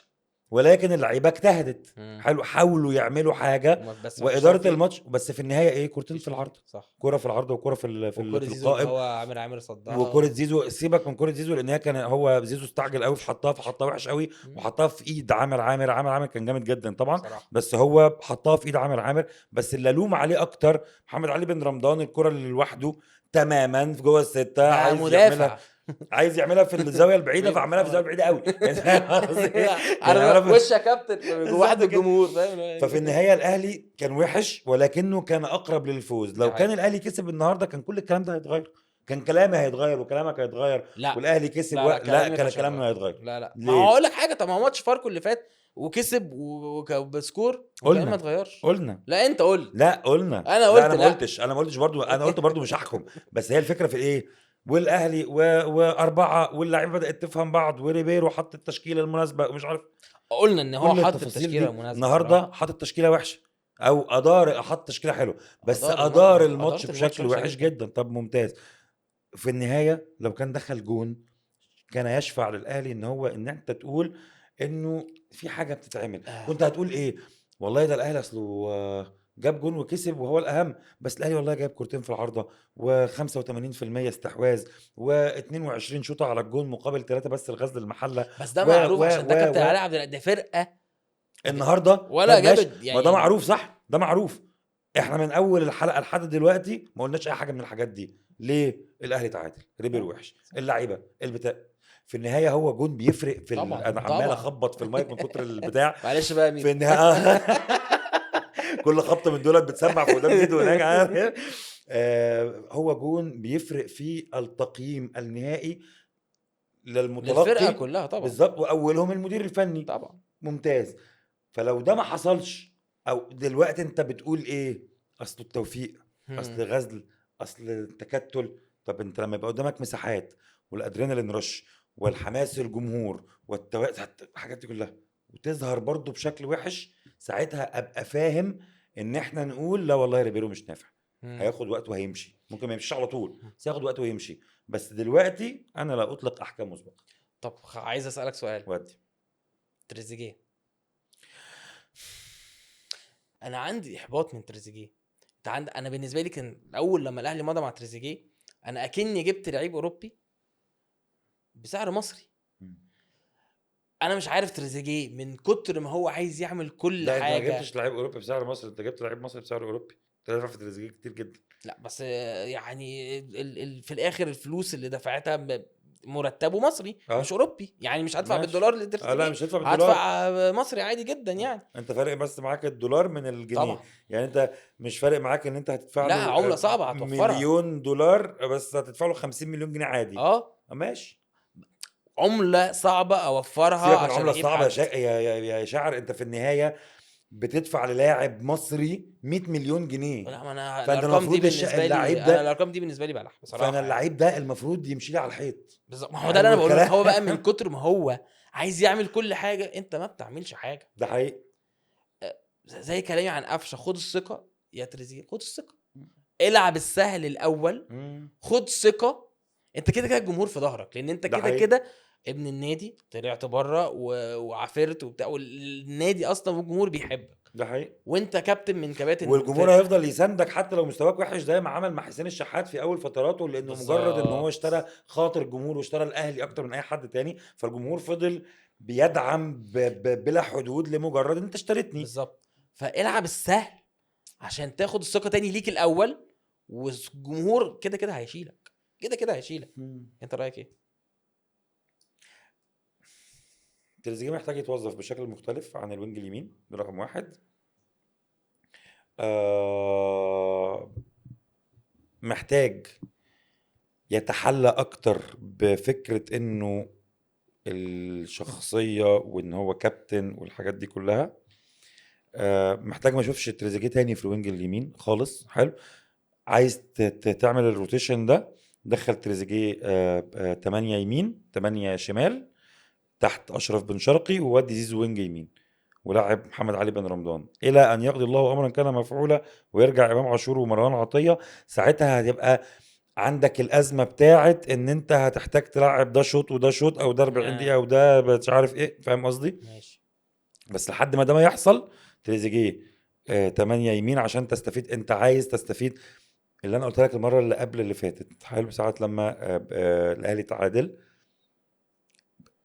ولكن اللعيبه اجتهدت. مم. حلو، حاولوا يعملوا حاجه بس مفيش واداره توفيق. الماتش، بس في النهايه ايه؟ كورتين مفيش في العرض، توفيق. صح. كرة في العرض وكرة وكرة في زيزو اللي القائم. هو عامر صدها وكرة زيزو، سيبك من كرة زيزو لان هي كان هو زيزو استعجل قوي فحطها وحش قوي، مم. وحطها في ايد عامر كان جامد جدا طبعا، صراحة. بس هو حطها في ايد عامر. بس اللي الوم عليه اكتر محمد علي بن رمضان، الكرة اللي لوحده تماما في جوه الستة، ده عايز يعملها في الزاويه البعيده، بعيد فعملها في الزاويه طبعا. البعيده قوي يعني فاهم قصدي إيه؟ يعني عارف عملها وش يا كابتن جوه بالظبط واحد كده. الجمهور فاهم. ففي النهايه الاهلي كان وحش ولكنه كان اقرب للفوز. دي لو كان حقيقة. الاهلي كسب النهارده كان كل الكلام ده هيتغير، كان كلامي هيتغير وكلامك هيتغير، لا والاهلي كسب لا لا كلامي كان مش كلامنا هيتغير. هيتغير. لا ما هو ليه؟ اقول لك حاجه، طب ما هو ماتش فاركو اللي فات وكسب بسكور وكلامي ما قلنا اتغيرش. قلنا لا انت قلت. لا قلنا انا لا قلت انا ما لا. قلتش، برضو، انا قلت برضو مش هحكم، بس هي الفكره في ايه؟ والاهلي واربعه واللعيبه بدات تفهم بعض، وريبيرو حط التشكيله المناسبه ومش عارف قلنا ان هو كل حط التفاصيل التشكيله دي. المناسبه النهارده صراحه. حط تشكيله وحشه، او حط تشكيله حلوه، بس ادار الماتش اداره الماتش بشكل وحشه وحش جدا. جدا. طب ممتاز. في النهايه لو كان دخل جون كان يشفع للاهلي ان انت تقول انه في حاجه بتتعمل. كنت هتقول ايه؟ والله ده الاهلي اصله جاب جون وكسب وهو الاهم، بس الاهلي والله جايب كورتين في العارضه و85% استحواذ و22 شوطه على الجون مقابل 3 بس لغزل المحله. بس ده و معروف و عشان ده و كابتن و علي عبد ده فرقه النهارده ولا طب ماشي، جابت ما ده يعني. معروف، صح، ده معروف. احنا من اول الحلقه لحد دلوقتي ما قلناش اي حاجه من الحاجات دي. ليه؟ الاهلي تعادل، ريبير وحش، اللعيبه البتاع. في النهايه هو جون بيفرق في طبعا انا عمال طبعا. اخبط في المايك من كتر البتاع. معلش بقى يا مين. في النهايه كل خبطه من دولت بتسمع في قدام ميدو هناك عارف. هو جون بيفرق في التقييم النهائي للفرقه للمتلقي. كلها طبعا. بالظبط، واولهم المدير الفني. طبعا. ممتاز. فلو ده ما حصلش، او دلوقتي انت بتقول ايه؟ اصل التوفيق، اصل غزل، اصل التكتل. طب انت لما يبقى قدامك مساحات والادرينالين رش والحماس الجمهور الحاجات دي كلها وتظهر برضو بشكل وحش، ساعتها ابقى فاهم ان احنا نقول لا والله ريبيرو مش نافع، هياخد وقت وهيمشي، ممكن ما يمشيش على طول بس ياخد وقت ويمشي. بس دلوقتي انا لا اطلق احكام مسبقه. طب عايز اسالك سؤال. ودي تريزيجيه، انا عندي احباط من تريزيجيه. انا بالنسبه لي كان اول لما الاهلي مضى مع تريزيجيه انا اكني جبت لعيب اوروبي بسعر مصري. انا مش عارف تريزيجيه من كتر ما هو عايز يعمل كل لا انت ما حاجه. جبتش لعيب اوروبي بسعر مصر، انت جبت لعيب مصري بسعر اوروبي. انت دافع في تريزيجيه كتير جدا. لا بس يعني في الاخر الفلوس اللي دفعتها مرتبه مصري مش اوروبي، يعني مش هدفع ماشي. بالدولار لا لتريزيجيه، مش هدفع بالدولار، هدفع مصري عادي جدا يعني. انت فارق بس معاك الدولار من الجنيه. طبعا. يعني انت مش فارق معاك ان انت هتدفع لا له عمله صعبه هتوفرها. مليون دولار، بس هتدفع له 50 مليون جنيه عادي. ماشي. عمله صعبه اوفرها سيبك من عشان العمله اجيب الصعبه حد. يا شاعر، انت في النهايه بتدفع للاعب مصري 100 مليون جنيه. لا ما انا فانت الارقام دي المفروض بالنسبه اللعيب لي، انا ده، الارقام دي بالنسبه لي بلح بصراحه. فانا اللعيب ده المفروض يمشي لي على الحيط. بالظبط، ما هو ده اللي انا حلو بقوله لك. الكلام. هو بقى من كتر ما هو عايز يعمل كل حاجه انت ما بتعملش حاجه. ده حقيقي. زي كلامي عن قفشه، خد الثقه يا تريزيجيه، خد الثقه، العب السهل الاول، خد ثقه. انت كده كده الجمهور في ظهرك، لان انت ده كده حقيقي. كده ابن النادي، طلعت بره وعافرت وبتاع، والنادي اصلا والجمهور بيحبك، ده حقيقي. وانت كابتن من كباتن والجمهور الفرقة. هيفضل يساندك حتى لو مستواك وحش، زي ما عمل مع حسين الشحات في اول فتراته، لانه مجرد ان هو اشترى خاطر الجمهور واشترى الاهلي اكتر من اي حد تاني، فالجمهور فضل بيدعم بلا حدود لمجرد ان انت اشتريتني. بالظبط. فالعب السهل عشان تاخد الثقه تاني ليك الاول، والجمهور كده كده هيشيلك، كده كده هيشيلك. انت رايك ايه؟ تريزيجيه محتاج يتوظف بشكل مختلف عن الوينج اليمين، ده رقم واحد. محتاج يتحلى اكتر بفكرة انه الشخصية وان هو كابتن والحاجات دي كلها. محتاج ما اشوفش تريزيجيه تاني في الوينج اليمين خالص. حلو. عايز تعمل الروتيشن ده، دخل تريزيجيه 8 يمين 8 شمال تحت اشرف بن شرقي، وودي زيزو وينج يمين، ولعب محمد علي بن رمضان الى ان يقضي الله امرا كان مفعولا ويرجع امام عاشور ومروان عطيه. ساعتها هتبقى عندك الازمه بتاعت ان انت هتحتاج تلعب ده شوط وده شوط، او ده 40 دقيقه وده مش عارف ايه. فاهم قصدي؟ ماشي. بس لحد ما ده ما يحصل تريزيجيه 8 يمين عشان تستفيد، انت عايز تستفيد. اللي انا قلت لك المره اللي قبل اللي فاتت، حلو، ساعه لما الاهلي تعادل،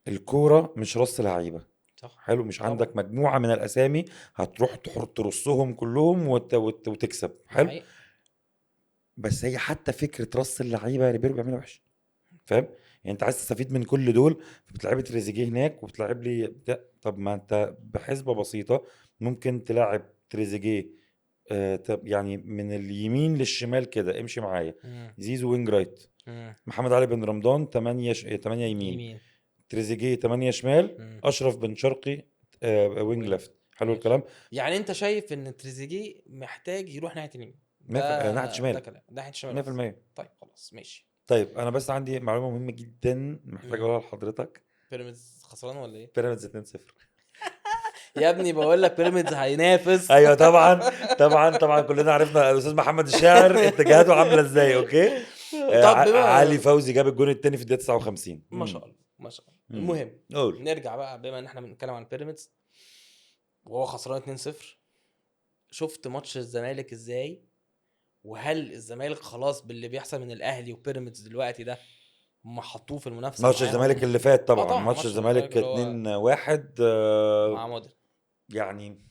الكوره مش رص لعيبه، صح حلو، مش طبعا. عندك مجموعه من الاسامي هتروح ترصهم كلهم وتكسب، دي حلو. حقيقة. بس هي حتى فكره رص اللعيبه ريبيرو بيعملها وحش، فاهم؟ يعني انت عايز تستفيد من كل دول، فبتلعب تريزيجيه هناك وبتلعب لي طب ما انت بحسبه بسيطه ممكن تلعب تريزيجيه طب يعني من اليمين للشمال كده، امشي معايا. مم. زيزو وينج رايت، مم. محمد علي بن رمضان 8 يمين، يمين. تريزيجيه 8 شمال، مم. اشرف بن شرقي وينج وينج. ليفت. حلو ماشي. الكلام. يعني انت شايف ان تريزيجيه محتاج يروح ناحيه اليمين؟ ده ناحيه ده الشمال كلام ناحيه الشمال بس. 100%. طيب خلاص ماشي. طيب انا بس عندي معلومه مهمه جدا محتاج مم. اقولها لحضرتك. بيراميدز خسران ولا ايه؟ بيراميدز 2-0. يا ابني بقول لك بيراميدز هينافس. ايوه طبعا، طبعا كلنا عرفنا الاستاذ محمد الشاعر اتجاهاته عامله ازاي، اوكي. طب علي بما فوزي جاب الجون الثاني في الدقيقه 59. ما شاء الله ما شاء الله. امم المهم قول. نرجع بقى، بما ان احنا بنتكلم عن بيراميدز وهو خسران 2-0، شفت ماتش الزمالك ازاي؟ وهل الزمالك خلاص باللي بيحصل من الاهلي وبيراميدز دلوقتي ده هم حطوه في المنافسه ماتش الزمالك معاهم؟ اللي فات اه طبعا، طبعا ماتش ماتش الزمالك الزمالك اللي هو 2-1 مع موديل. يعني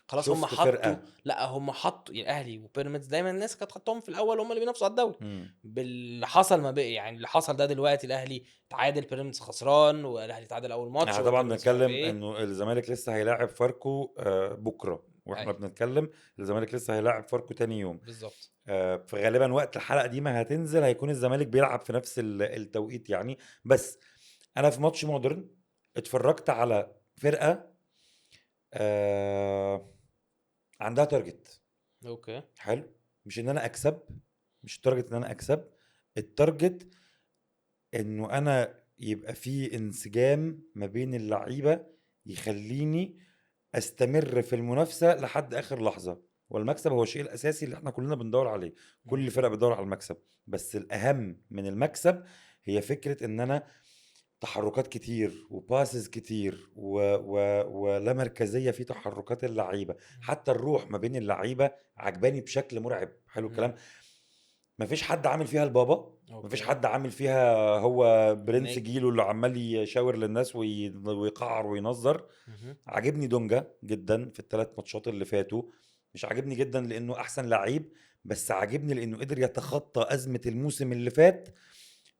خلاص هم شفت حطوا، فرقه. لا هم حطوا الاهلي وبيراميدز دايما الناس كانت حطهم في الاول هم اللي بينافسوا على الدوري. امم باللي حصل ما بقى يعني اللي حصل ده دلوقتي الاهلي تعادل بيراميدز خسران، والاهلي تعادل اول ماتش احنا طبعا وبيراميدز مش عارف بنتكلم ايه. انه الزمالك لسه هيلاعب فاركو بكره، واحنا ايوه بنتكلم الزمالك لسه هيلاعب فاركو تاني يوم. بالظبط. فغالبا وقت الحلقه دي ما هتنزل هيكون الزمالك بيلعب في نفس التوقيت يعني. بس انا في ماتش مودرن اتفرجت على فرقه آه عندها تارجت، اوكي. حلو. مش ان انا اكسب، مش التارجت ان انا اكسب، التارجت انه انا يبقى في انسجام ما بين اللعيبه يخليني استمر في المنافسه لحد اخر لحظه. والمكسب هو الشيء الاساسي اللي احنا كلنا بندور عليه، مم. كل فرقه بتدور على المكسب. بس الاهم من المكسب هي فكره ان انا تحركات كتير وباسز كتير ولا مركزيه في تحركات اللعيبه، حتى الروح ما بين اللعيبه عجباني بشكل مرعب. حلو الكلام. مم. مفيش حد عامل فيها البابا، مفيش اوكي. حد عامل فيها هو برنس النجم. جيلو اللي عمال يشاور للناس ويقعر وينظر. مهم. عاجبني دونجا جدا في الثلاث ماتشات اللي فاتوا. مش عاجبني جدا لانه احسن لعيب، بس عاجبني لانه قدر يتخطى ازمة الموسم اللي فات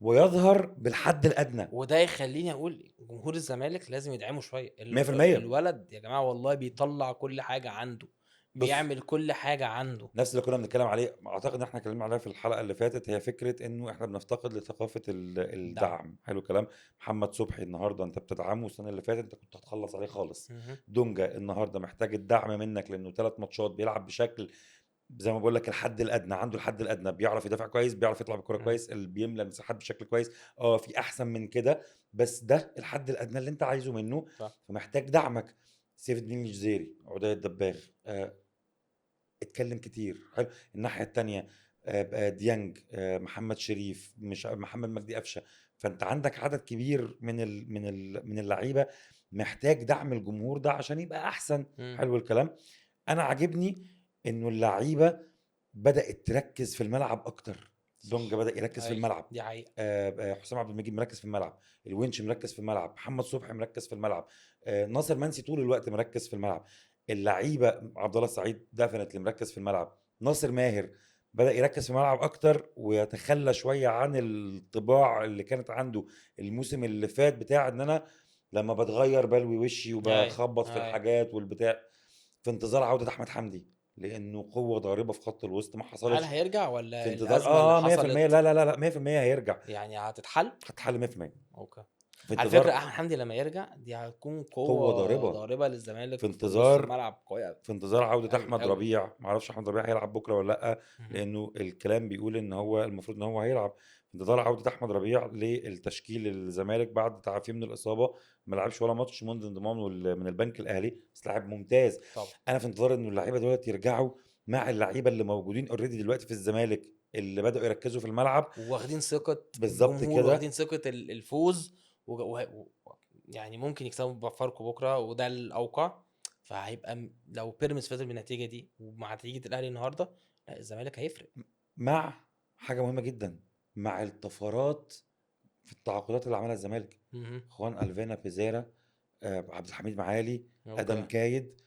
ويظهر بالحد الادنى. وده يخليني اقول جمهور الزمالك لازم يدعمه شويه 100%. الولد يا جماعه والله بيطلع كل حاجه عنده، بص، بيعمل كل حاجه عنده. نفس اللي كنا بنتكلم عليه، اعتقد ان احنا اتكلمنا عليها في الحلقه اللي فاتت، هي فكره انه احنا بنفتقد لثقافه دعم. الدعم. حلو الكلام. محمد صبحي النهارده انت بتدعمه، والسنه اللي فاتت انت كنت هتخلص عليه خالص. مهم. دونجا النهارده محتاج الدعم منك لانه 3 ماتشات بيلعب بشكل زي ما بقول لك الحد الادنى، عنده الحد الادنى، بيعرف يدافع كويس، بيعرف يطلع بالكره مم. كويس، اللي بيملى المساحات بشكل كويس. في احسن من كده، بس ده الحد الادنى اللي انت عايزه منه. صح. فمحتاج دعمك. سيف الدين الجزيري، عدي الدباغ، اتكلم كتير، حلو. الناحيه التانية ديانج، محمد شريف، مش محمد مجدي قفشه. فانت عندك عدد كبير من اللعيبه محتاج دعم الجمهور ده عشان يبقى احسن. مم. حلو الكلام. انا عاجبني انه اللعيبه بدات تركز في الملعب اكتر. دونجا صح. بدا يركز في ايوه الملعب، دي حقيقه. حسام عبد المجيد مركز في الملعب، الونش مركز في الملعب، محمد صبحي مركز في الملعب، ناصر منسي طول الوقت مركز في الملعب. اللعيبه عبد الله السعيد دفنت اللي مركز في الملعب. ناصر ماهر بدأ يركز في الملعب اكتر ويتخلى شويه عن الطباع اللي كانت عنده الموسم اللي فات بتاع ان انا لما بتغير بلوي وشي ايوه وبخبط في ايوه. الحاجات والبتاع. في انتظار عودة احمد حمدي لانه قوة ضاربة في خط الوسط ما هل حصلتش. هيرجع في ولا انتظار الازمه اللي 100%. حصلت لا 100% هيرجع. يعني هتتحل؟ هتحل 100%. اوكي. في على فكره انتظار احمد حمدي لما يرجع دي هتكون قوة قوه ضاربة. ضاربه في للزمالك في نص انتظار الملعب، قويه في انتظار عودة قوي احمد قوي. ربيع. ما اعرفش احمد ربيع هيلعب بكرة ولا لا، لانه الكلام بيقول ان هو المفروض ان هو هيلعب. في انتظار عودة احمد ربيع للتشكيل الزمالك بعد تعافيه من الاصابة. ما لعبش ولا ماتش منذ انضمامه من البنك الاهلي، بس لاعب ممتاز. طبعا. انا في انتظار انه اللعيبة دلوقتي يرجعوا مع اللعيبة اللي موجودين اوريدي دلوقتي في الزمالك اللي بدأوا يركزوا في الملعب. واخدين ثقة بالظبط الجمهور، واخدين كده. ثقة الفوز يعني ممكن يكسبوا فاركو بكرة وده الأوقع. فهيبقى لو بيراميدز فاز بالنتيجه دي ومع نتيجه الاهلي النهارده، لا الزمالك هيفرق. مع حاجه مهمه جدا، مع الطفرات في التعاقدات اللي عملها الزمالك. مهم. خوان الفينا، بيزيرا، عبد الحميد معالي، ادم اوكي. كايد.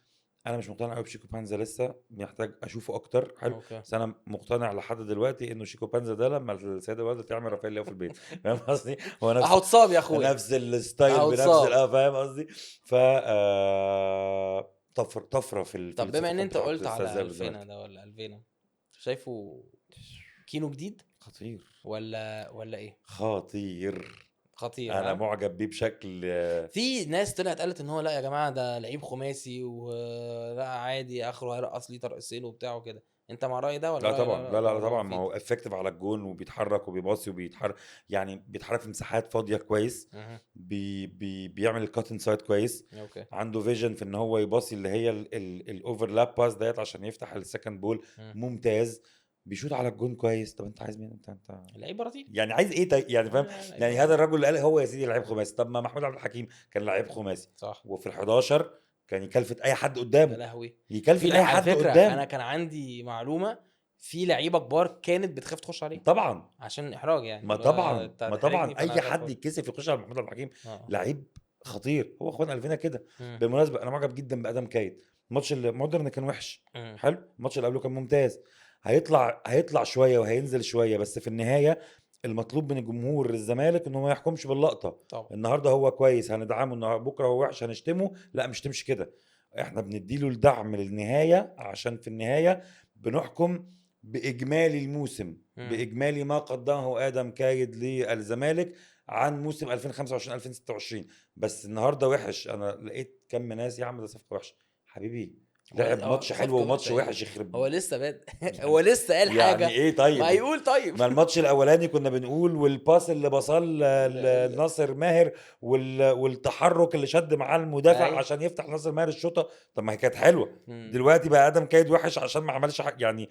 انا مش مقتنع قوي بشيكو بانزا، لسه محتاج اشوفه اكتر. حلو. اوكي. بس انا مقتنع لحد دلوقتي انه شيكو بانزا ده لما السيده الوالده تعمل رافائيل لياو في البيت. فاهم قصدي؟ هو نفس اهو اتصاب يا اخويا، نفس الستايل اهو بنفس اتصاب. فاهم قصدي؟ ف طفره في طب بما ان الصفقات انت بتاعت قلت الاستاذ على زي الفينا الزمالك. ده ولا الفينا، شايفه كينو جديد خطير ولا ايه؟ خطير. خطير انا ها. معجب بيه بشكل في ناس طلعت قالت ان هو لا يا جماعه ده لعيب خماسي ولا عادي اخره هيرقص لي طرقسين وبتاع وكده، انت مع الراي ده ولا لا راي طبعا، لا ده لا لا هو طبعا، ما مفيد؟ هو افكتيف على الجون وبيتحرك وبيباصي وبيتحرك، يعني بيتحرك في مساحات فاضيه كويس. مهم. بيعمل الكات انسايد كويس. اوكي. عنده فيجن في ان هو يباصي اللي هي الاوفرلاب باس ديت عشان يفتح السكند بول. مم. ممتاز. بيشوط على الجون كويس. طب انت عايز مين؟ انت لعيب برازيلي. يعني عايز ايه يعني فاهم؟ لعيب يعني هذا برازيلي. الرجل اللي قال هو يا سيدي لعيب خماسي. طب ما محمود عبد الحكيم كان لعيب خماسي، صح. وفي ال11 كان يكلفت اي حد يا قدامه، لهوي. يكلفت اي على حد فكره انا قدامه. كان عندي معلومه، في لعيبه كبار كانت بتخاف تخش عليه طبعا، عشان احراج، يعني ما اللي هو طبعا، انت ما طبعا هتحرجني فانا اي هخاف حد اخش. يتكسف يخش على محمود عبد الحكيم. اه. لعيب خطير. هو اخوان قلبنا كده. مم. بالمناسبه انا معجب جدا بادم كايد. الماتش اللي مودرن كان وحش، مم. حلو. الماتش اللي قبله كان ممتاز. هيطلع شويه وهينزل شويه، بس في النهايه المطلوب من الجمهور الزمالك انه ما يحكمش باللقطه. طبعا. النهارده هو كويس هندعمه، النهارده بكره هو وحش هنشتمه. لا، مش تمشي كده. احنا بنديله الدعم للنهايه، عشان في النهايه بنحكم باجمالي الموسم، مم. باجمالي ما قدمه ادم كايد للزمالك عن موسم 2025 2026. بس النهارده وحش. انا لقيت كم ناس يا عم ده صفقه وحشه. حبيبي لعب ماتش حلو صفقه وماتش وحشه ايه؟ وحش يخرب. هو لسه بادئ. يعني هو لسه قال يعني حاجه. ايه ما طيب؟ يقول طيب. ما الماتش الاولاني كنا بنقول والباس اللي بصل لناصر ماهر والتحرك اللي شد معاه المدافع اي. عشان يفتح ناصر ماهر الشوطه. طب ما هي كانت حلوه. مم. دلوقتي بقى ادم كايد وحش عشان ما عملش حاجه يعني.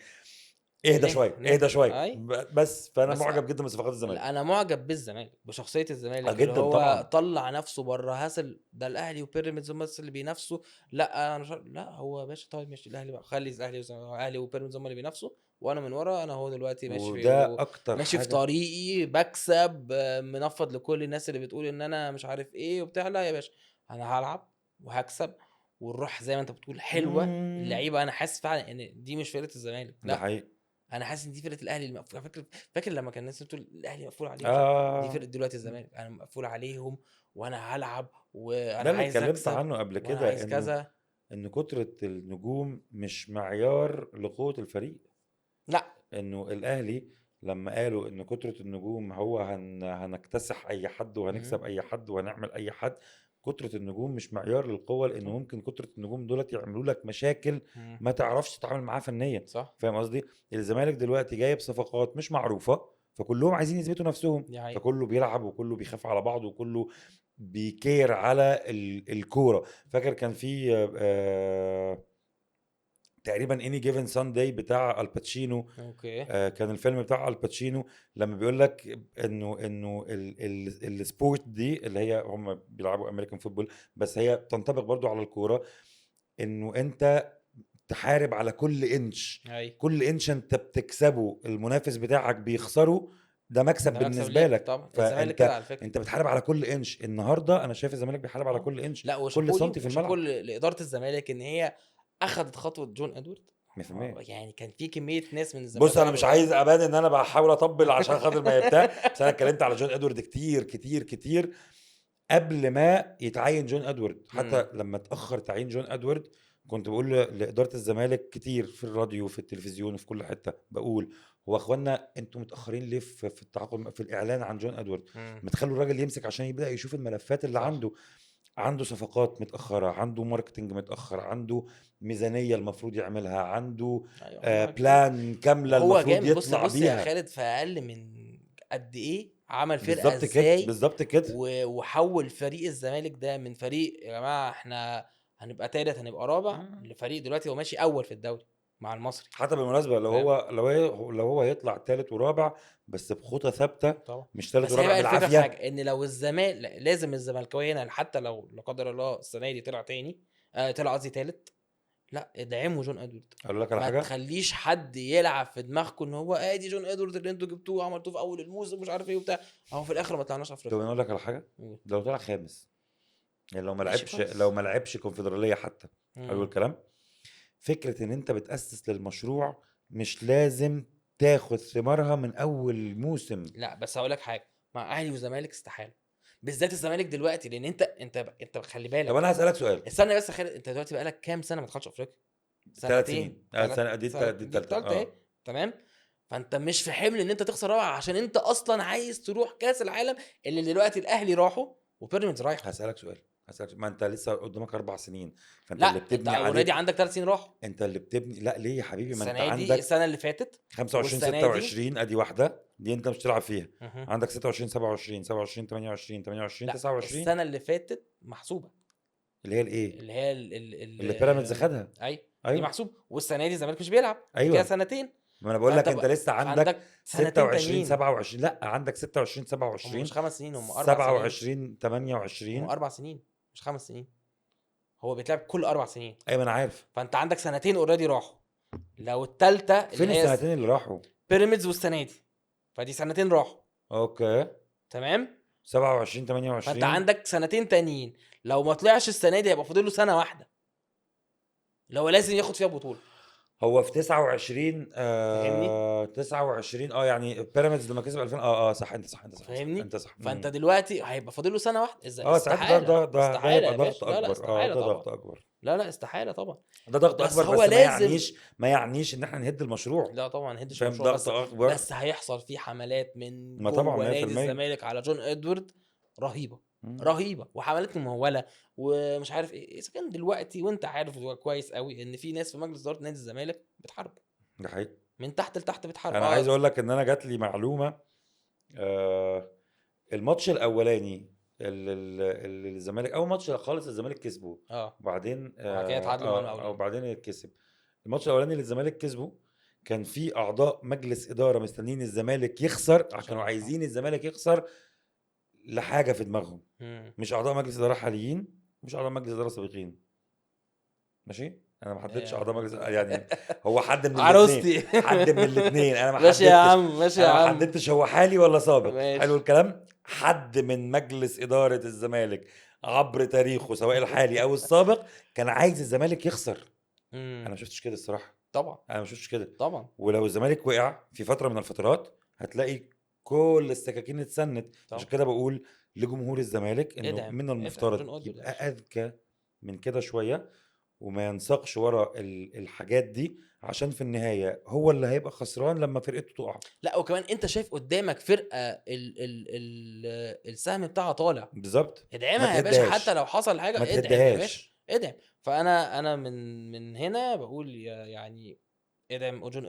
اهدى ليه شويه، ليه اهدى شويه اي. بس. فانا بس معجب جدا بصفقات لا، الزمالك. انا معجب بالزمالك بشخصيه الزمالك اللي جدا هو طبعا. طلع نفسه بره هاسل ده الاهلي وبيراميدز هم بس اللي بينافسوا. لا انا لا هو يا باشا طيب ماشي الاهلي بقى، خلي الاهلي الاهلي وبيراميدز هم اللي بينافسوا، وانا من ورا انا هو دلوقتي ماشي وده اكتر ماشي في حاجه. طريقي بكسب، منفض لكل الناس اللي بتقول ان انا مش عارف ايه وبتاع. لا يا باشا انا هلعب وهكسب، والروح زي ما انت بتقول حلوه مم. اللعيبه. انا حاسس فعلا ان دي مش فرقه الزمالك، ده لا حقيقي. انا حاسس ان دي فرقه الاهلي المقفول. فاكر لما كان الناس بتقول الاهلي مقفول عليه مش عارف، دي فرقه اه، دلوقتي الزمالك، انا مقفول عليهم وانا هلعب ده وانا اللي عايز اتكلمت اكسب عنه قبل وانا كده، عايز انه كذا. كترة النجوم مش معيار لقوة الفريق. لا. انه الاهلي لما قالوا ان كترة النجوم هو هنكتسح اي حد مم. وهنكسب اي حد وهنعمل اي حد. كترة النجوم مش معيار للقوة، لانه صح. ممكن كترة النجوم دولت يعملوا لك مشاكل مم. ما تعرفش تتعامل معاها فنيا. صح. فاهم قصدي؟ الزمالك دلوقتي جايب صفقات مش معروفة، فكلهم عايزين يثبتوا نفسهم، دي حقيقة. فكله بيلعب وكله بيخاف على بعض وكله بيكير على الكورة. فاكر كان في تقريبا اني جيفن سانداي بتاع الباتشينو. اوكي. كان الفيلم بتاع الباتشينو لما بيقول لك انه السبورت دي اللي هي هم بيلعبوا امريكان فوتبول، بس هي تنطبق برضو على الكوره. انه انت تحارب على كل انش، اي. كل انش انت بتكسبه المنافس بتاعك بيخسره، ده مكسب ده مكسب بالنسبه ليك لك. طبعا، الزمالك كده فانت على فكره. بتحارب على كل انش. النهارده انا شايف الزمالك بيحارب على اه كل انش، لا كل وشابوه سنتي ليه في وشابوه الملعب. لاداره الزمالك ان هي اخذت خطوه جون ادوارد. 100%. يعني كان في كميه ناس من بص، الزمالك انا مش قالوا عايز ابان ان انا بحاول اطبل عشان خاطر ما يبتاع، بس انا اتكلمت على جون ادوارد كتير كتير كتير قبل ما يتعين جون ادوارد. امم. حتى لما اتاخر تعيين جون ادوارد كنت بقول لاداره الزمالك كتير في الراديو وفي التلفزيون وفي كل حته، بقول هو اخوانا انتوا متاخرين ليه في التعاقد في الاعلان عن جون ادوارد؟ امم. ما تخلوا الراجل يمسك عشان يبدا يشوف الملفات اللي صح. عنده صفقات متأخرة، عنده ماركتينج متأخر، عنده ميزانية المفروض يعملها، عنده ايوه عنده حاجات كتير. بلان كاملة وهو المفروض جامد. بص يطلع بص يا بيها. خالد، في اقل من قد ايه عمل فرقه بالظبط كده، ازاي، بالظبط كده. وحول فريق الزمالك ده من فريق يا جماعه احنا هنبقى تالت هنبقى رابع مم. لفريق دلوقتي هو ماشي اول في الدوري مع المصري. حتى بالمناسبة فاهم. لو هو هيطلع تالت ورابع بس بخطى ثابتة، طبعا. مش تالت بس هي ورابع بقى الفكره في بالعافية. حاجه، ان لو الزمالك لازم الزملكاويه هنا حتى لو لا قدر الله السنه دي طلع تاني، طلع قصدي تالت. لا ادعموا جون ادوارد، اقول لك على ما حاجه، تخليش حد يلعب في دماغكم ان هو ادي جون ادوارد اللي انتوا جبتوه وعملتوه في اول الموسم مش عارف ايه وبتاع، اهو في الاخر ما طلعناش طب افريقيا. اقول لك على حاجه، مم. لو طلع خامس، يعني لو ما ماشي لعبش، كويس. لو ما لعبش كونفدراليه حتى، حلو مم. الكلام. فكره ان انت بتاسس للمشروع مش لازم تاخد ثمارها من اول موسم. لا بس هقول لك حاجه، مع اهلي وزمالك استحاله، بالذات الزمالك دلوقتي، لان انت خلي طب بالك. انا هسالك سؤال، استنى بس خالد، انت دلوقتي بقالك كام سنه ما دخلتش افريقيا؟ 3 سنين، ثلاث سنه دي سنة دي دي الثالثه، التالتة اهي. تمام. فانت مش في حمل ان انت تخسر رابعه عشان انت اصلا عايز تروح كاس العالم اللي دلوقتي الاهلي راحوا وبيراميدز رايح. هسالك ما انت لسه قدامك 4 سنين، فانت لا اللي انت بتبني اوريدي عليه. عندك 3 سنين راحوا، انت اللي بتبني، لا ليه يا حبيبي، ما انت السنه دي عندك السنه اللي فاتت 25 والسنه دي. 26 ادي واحده دي انت مش تلعب فيها. مهم. عندك 26 27 27 28 28 لا 29 السنه اللي فاتت محسوبه، اللي هي الايه، اللي هي اللي بيراميدز خدها. اي دي ايوه محسوبه، والسنه دي الزمالك مش بيلعب، دي كده ايوه، سنتين. ما انا بقول فانت لك انت لسه عندك عندك سنتين 26 تانيين. 27، لا عندك 26 هم مش 27 5 سنين، هم 4 سنين. 27 هم 28. 4 سنين مش 5 سنين، هو بيتلعب كل 4 سنين. ايوه انا عارف. فانت عندك سنتين اوريدي راحوا، لو التالتة اللي فين هي السنتين اللي راحوا؟ بيراميدز والسنه دي، فدي سنتين راحوا. اوكي، تمام. 27 فانت 28. عندك سنتين تانيين، لو ما طلعش السنه دي هيبقى فاضل له سنه واحده اللي هو لازم ياخد فيها بطوله. هو في 29 فاهمني؟ 29 يعني بيراميدز لما كسب 2000 صح، انت صح انت صح فاهمني؟ انت صح. فانت دلوقتي هيبقى فاضل له سنه واحده، ازاي؟ ساعتها ده استحاله، ده استحاله هيبقى يا ضغط باشا، لا لا اكبر، استحاله ده طبعا، ضغط اكبر، لا لا استحاله طبعا. ده ضغط بس اكبر، هو بس لازم، ما يعنيش ان احنا نهد المشروع. لا طبعا هدش فاهم، مشروع، ضغط بس اكبر. بس هيحصل فيه حملات من ما طبعا جوه نادي 100%. الزمالك على جون ادوارد رهيبه، مم. رهيبه، وحملات مموله ومش عارف ايه. اذا كان دلوقتي وانت عارف كويس قوي ان في ناس في مجلس اداره نادي الزمالك بتحارب ده حقيقي. من تحت لتحت، بتحارب. انا عايز اقول لك ان انا جات لي معلومه، الماتش الاولاني اللي الزمالك، اول ماتش خالص الزمالك كسبه، وبعدين وبعد كده اتعادلوا مع او المقاولين. بعدين كسب. الماتش الاولاني اللي الزمالك كسبه كان في اعضاء مجلس اداره مستنيين الزمالك يخسر، كانوا عايزين الزمالك يخسر لحاجه في دماغهم، مش اعضاء مجلس اداره حاليين، مش اعضاء مجلس اداره سابقين. ماشي، انا ما حددتش اعضاء مجلس يعني، هو حد من عروستي الاثنين، حد من الاثنين، انا ما ماشي يا حددتش، عم، ماشي يا انا ما عم. حددتش هو حالي ولا سابق. ماشي. حلو الكلام. حد من مجلس اداره الزمالك عبر تاريخه سواء الحالي او السابق كان عايز الزمالك يخسر. انا ما شفتش كده الصراحه، طبعا انا ما شفتش كده طبعا. ولو الزمالك وقع في فتره من الفترات هتلاقي كل السكاكين اتسند. عشان كده بقول لجمهور الزمالك انه ادعم، من ادعم المفترض جون أودو يبقى ده. اذكى من كده شويه، وما ينساقش ورا الحاجات دي، عشان في النهايه هو اللي هيبقى خسران لما فرقته تقع. لا وكمان انت شايف قدامك فرقه السهم بتاعها طالع، بالظبط، ما ادعمها يا باشا، تهدهاش، حتى لو حصل حاجه ما ادعم يا تهدهاش. باشا، ادعم. فانا من هنا بقول يعني ادعم اوجون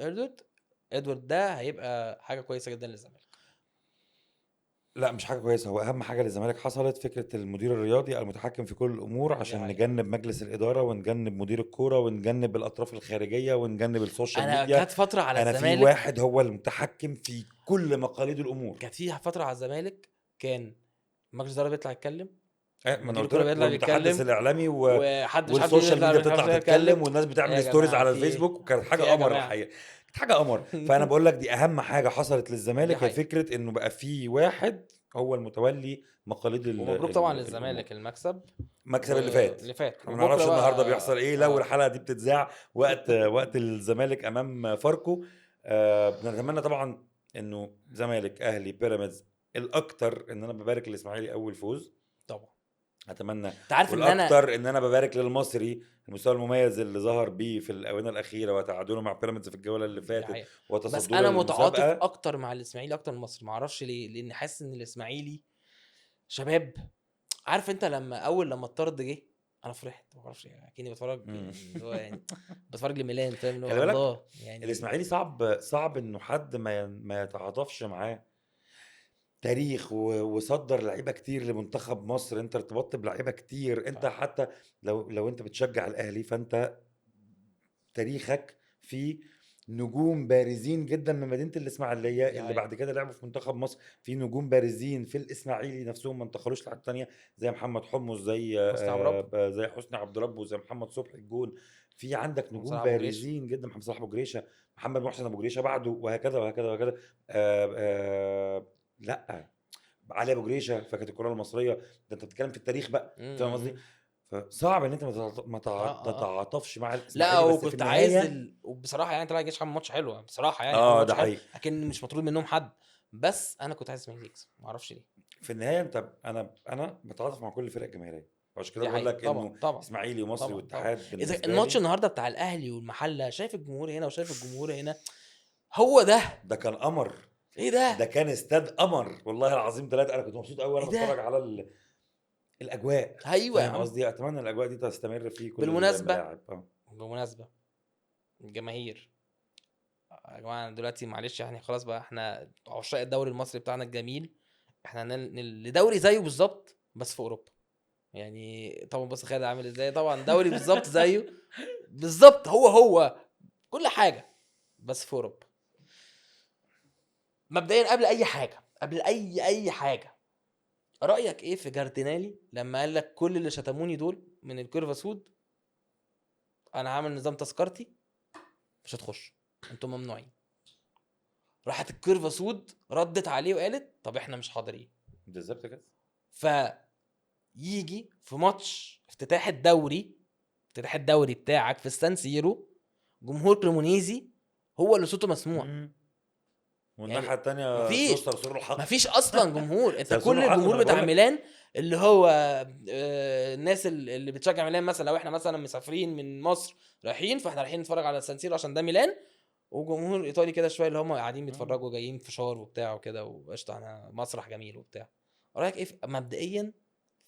ادوارد ده هيبقى حاجه كويسه جدا للزمالك. لا مش حاجه كويسه، هو اهم حاجه للزمالك حصلت فكره المدير الرياضي المتحكم في كل الامور، عشان حقيقة. نجنب مجلس الاداره ونجنب مدير الكوره ونجنب الاطراف الخارجيه ونجنب السوشيال انا ميديا. كانت فتره على انا في الزمالك، واحد هو المتحكم في كل مقاليد الامور. كانت فيها فتره على الزمالك كان مجلس الاداره بيطلع يتكلم، ما انا مدير قلت الكوره لك، بيطلع والمتحدث بيتكلم، الاعلامي وحد مش عارف والسوشيال ميديا مش عارف بتطلع تتكلم، والناس بتعمل ستوريز على الفيسبوك، وكانت حاجه يا قمر جماعة. الحقيقه، كانت حاجه قمر. فانا بقول لك دي اهم حاجه حصلت دي للزمالك، هي حقيقة. فكره انه بقى في واحد هو المتولي مقاليد ومبروك طبعا للزمالك المكسب، المكسب اللي فات. اللي فات. احنا ما نعرفش وبكرة النهارده بقى بيحصل ايه، لو الحلقه دي بتتذاع وقت الزمالك امام فاركو. بنتمنى طبعا انه زمالك اهلي بيراميدز، الاكتر ان انا ببارك للاسماعيلي اول فوز طبعا. اتمنى، انت عارف ان والاكتر ان انا ببارك للمصري المستوى المميز اللي ظهر بيه في الاونه الاخيره، وتعادله مع بيراميدز في الجوله اللي فاتت، بس وتصدره انا متعاطف للمسابقه. اكتر مع الاسماعيلي اكتر من مصر، ما اعرفش ليه، لان حاسس ان الاسماعيلي شباب. عارف انت لما الطرد جه انا فرحت، ما اعرفش يعني، اكني بتفرج اللي هو يعني بتفرج لميلان، فاهم اللي هو خلي بالك الله يعني. الاسماعيلي صعب انه حد ما يتعاطفش معاه. تاريخ وصدر لعيبه كتير لمنتخب مصر، انت ارتبطت بلعيبه كتير، انت حتى لو انت بتشجع الاهلي فانت تاريخك في نجوم بارزين جدا من مدينه الاسماعيليه اللي حقيقة. بعد كده لعبوا في منتخب مصر، في نجوم بارزين في الاسماعيلي نفسهم ما انتقلوش لحته تانية، زي محمد حمص، زي حسني عبد رب، زي حسني عبد رب، وزي محمد صبحي الجون. في عندك نجوم وصلاح ابو جريش. بارزين جدا، محمد صلاح ابو جريشه، محمد محسن ابو جريشه بعده، وهكذا وهكذا وهكذا. لا، علي ابو جريشه فكانت الكره المصريه. ده انت بتتكلم في التاريخ بقى، فاهم قصدي؟ م. فصعب ان انت اه تتعاطفش مع لا، الاسماعيلي، بس في وكنت عايز النهايه وبصراحه يعني طلع الجيش عمل ماتش حلو بصراحه، يعني عمل ماتش ده حلو، حقيقي. لكن مش مطرود منهم حد، بس انا كنت عايز اسماعيلي يكسب، ما اعرفش ليه. في النهايه انت انا بتعاطف مع كل الفرق الجماهيريه، عشان كده دي بقول حقيقة، لك طبعا انه طبعا اسماعيلي ومصري طبعا طبعا. واتحاد اذا بالنسبه الماتش لي النهارده بتاع الاهلي والمحله، شايف الجمهور هنا وشايف الجمهور هنا، هو ده. ده كان قمر. ايه ده ده؟ كان استاد قمر والله العظيم ثلاثة. انا كنت مبسوط قوي وانا ايه بتفرج ده؟ على الاجواء. ايوه يا فاهم عم. قصدي؟ اتمنى الاجواء دي تستمر في كل بالمناسبه الملاعب. بالمناسبه الجماهير، يا جماعه دلوقتي معلش يعني خلاص بقى، احنا عشاق الدوري المصري بتاعنا الجميل، احنا لدوري زيه بالظبط بس في اوروبا. يعني طبعا بص خالد عامل ازاي، طبعا دوري بالظبط زيه بالظبط، هو كل حاجه بس في اوروبا. مبدئيا قبل اي حاجه، قبل اي حاجه، رايك ايه في جاردينالي لما قال لك كل اللي شتموني دول من الكيرفا سود انا عامل نظام تذكرتي مش هتخش، انتم ممنوعين. راحت الكيرفا سود ردت عليه وقالت طب احنا مش حاضرين. بالظبط كده. فيجي في ماتش افتتاح الدوري بتاعك في السان سيرو، جمهور كريمونيزي هو اللي صوته مسموع. والناحيه يعني الثانيه مفيش صرصور الحق. مفيش اصلا جمهور. انت صرصور كل الحق، ما الجمهور انا بتاع بقول لك. ميلان اللي هو الناس اللي بتشجع ميلان، مثلا لو احنا مثلا مسافرين من مصر رايحين، فاحنا رايحين نتفرج على السان سيرو عشان ده ميلان، وجمهور ايطالي كده شويه اللي هم قاعدين بيتفرجوا جايين فشار وبتاع وكده وقشطه، انا مسرح جميل وبتاع. رايك ايه مبدئيا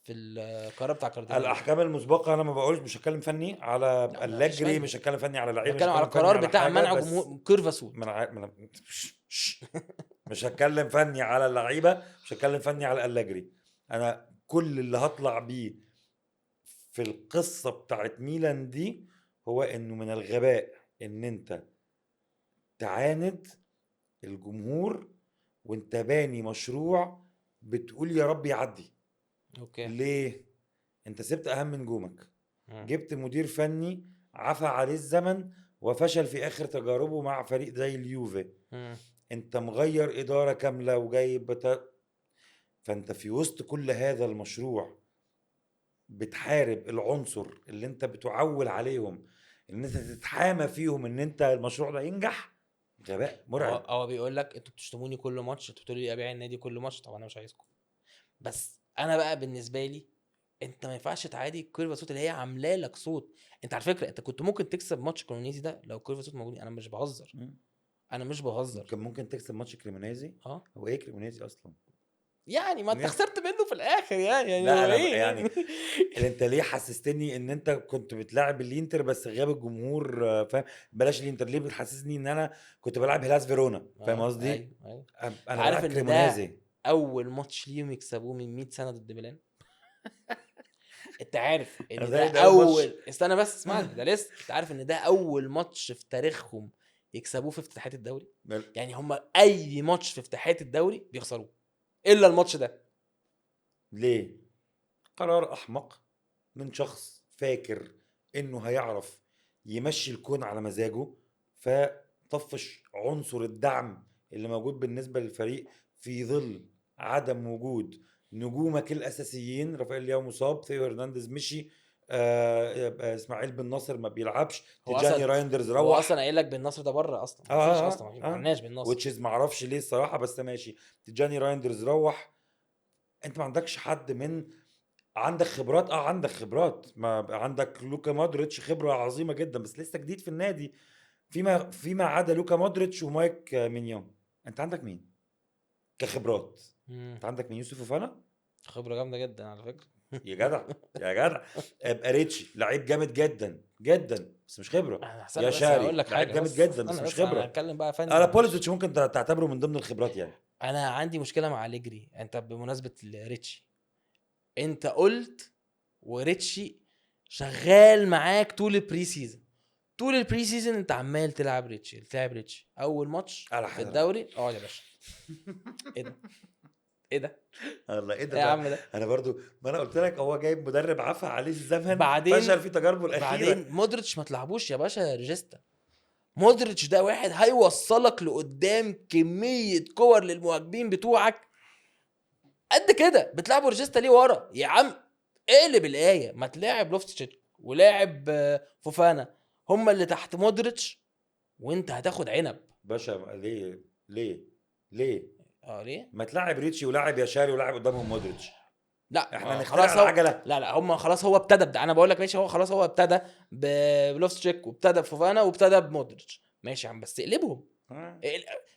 في القرار بتاع كاردينالي ده؟ الاحكام المسبقه انا ما بقولش، مش هتكلم فني على لا ما فيش أليجري، فني، مش هتكلم فني على لعيبه، مش بتكلم على هتكلم فني القرار على بتاع حاجه، منع بس جمهور كيرفا سود. مش هتكلم فني على اللعيبه، مش هتكلم فني على أليجري. انا كل اللي هطلع بيه في القصه بتاعت ميلان دي هو انه من الغباء ان انت تعاند الجمهور وانت باني مشروع بتقول يا رب يعدي. اوكي. ليه؟ انت سبت اهم نجومك، مم. جبت مدير فني عفى عليه الزمن وفشل في اخر تجاربه مع فريق زي اليوفي، مم. انت مغير اداره كامله وجايب فانت في وسط كل هذا المشروع بتحارب العنصر اللي انت بتعول عليهم ان انت تتحامى فيهم ان انت المشروع ده ينجح. غباء مرعب. هو بيقول لك انتوا بتشتموني كل ماتش، انتوا بتقولوا لي ابيع النادي كل ماتش، طب انا مش عايزكم. بس انا بقى بالنسبه لي، انت ما ينفعش تعادي كيرفا صوت اللي هي عامله لك صوت. انت على فكره انت كنت ممكن تكسب ماتش كولونيزي ده لو كيرفا صوت موجودين، انا مش بهزر، مم. انا مش بهزر. كان ممكن تكسب ماتش كريمونيزي. اه هو ايه كريمونيزي اصلا؟ يعني ما انت خسرت منه في الاخر، يعني لا هو انا ايه يعني اللي انت ليه حسستني ان انت كنت بتلعب الانتر بس غياب الجمهور، فاهم؟ بلاش الانتر، ليه بتحسسني ان انا كنت بلعب هيلاس فيرونا؟ فاهم قصدي؟ ايوه ايوه. انت انا عارف بلعب ان ده كريمونيزي. اول ماتش ليهم يكسبوه من 100 سنه ضد ميلان. انت عارف انا ان ده زي ده اول ماتش. استنى بس اسمعني ده لسه. انت عارف ان ده اول ماتش في تاريخهم يكسبوه في افتتاحات الدوري؟ يعني هم اي ماتش في افتتاحات الدوري بيخسروه الا الماتش ده. ليه؟ قرار احمق من شخص فاكر انه هيعرف يمشي الكون على مزاجه، فطفش عنصر الدعم اللي موجود بالنسبة للفريق في ظل عدم وجود نجومك الاساسيين. رافائيل لياو مصاب، ثيو هرنانديز مشي، اسماعيل بن ناصر ما بيلعبش، هو تيجاني اصلا رايندرز هو اصلا روح. قايل لك بن نصر ده بره اصلا، اه ما فيش اه اصلا، ما اه عندناش بن نصر. وتشيز معرفش ليه الصراحة، بس ماشي. تيجاني رايندرز روح. انت ما عندكش حد من عندك خبرات، عندك خبرات، ما عندك لوكا مودريتش خبرة عظيمة جدا بس لسه جديد في النادي. فيما عدا لوكا مودريتش ومايك مينيون، انت عندك مين كخبرات؟ انت عندك مين؟ يوسف فوفانا. خبره جامده جدا على فكره. يا جدع يا جدع. ابقى ريتشي لعيب جامد جدا جدا بس مش خبرة. انا يا استنى بس هقول شاري لك لعيب حاجه، جامد بس جدا بس استنى مش بس انا خبرة. هتكلم بقى فني انا معلش. بوليزيتش ممكن تعتبره من ضمن الخبرات يعني. انا عندي مشكله مع أليجري. انت بمناسبه ريتشي، انت قلت وريتشي شغال معاك طول البري سيزون، طول البري سيزون انت عمال تلعب ريتشي اول ماتش على في حاجة. الدوري اقعد يا باشا. ايه ده ايه ده الله ايه ايه ده يا بقى؟ عم ده. انا برضو ما انا قلت لك هو جايب مدرب عفى عليه الزمن، بعدين- فشل في تجاربه الاخيره. بعدين مودريتش ما تلعبوش يا باشا ريجيستا. مودريتش ده واحد هيوصلك لقدام كمية كور للمهاجمين بتوعك قد كده، بتلعبوا ريجيستا ليه ورا يا عم؟ اقلب الآية، ما تلاعب لوفتشيك ولاعب فوفانا هما اللي تحت مودريتش وانت هتاخد عنب. باشا ليه ليه؟ ما تلعب ريتشي ولاعب ياشاري ولاعب قدامهم مودريتش؟ لا احنا ما نخترع خلاص هو العجله. لا هم خلاص هو ابتدى انا بقول لك ماشي، هو خلاص هو ابتدى بلوفتشيك وابتدى بفوفانا وابتدى بمودريتش، ماشي يا عم بس اقلبهم.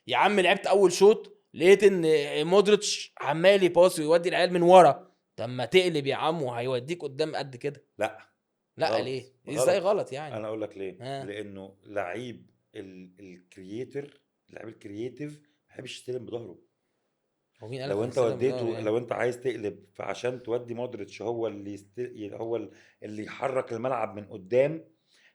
يا عم لعبت اول شوط لقيت ان مودريتش عمال يباص ويودي العيال من ورا، طب ما تقلب يا عم وهيوديك قدام قد كده. لا لا غلط. ليه؟ ازاي غلط يعني؟ انا اقول لك ليه. آه. لانه لعيب الكرييتر، لعيب الكرييتيف ما بيحبش يستلم بظهره. هو مين قال لو انت وديته، لو انت عايز تقلب فعشان تودي مودريتش هو اللي اللي يحرك الملعب من قدام،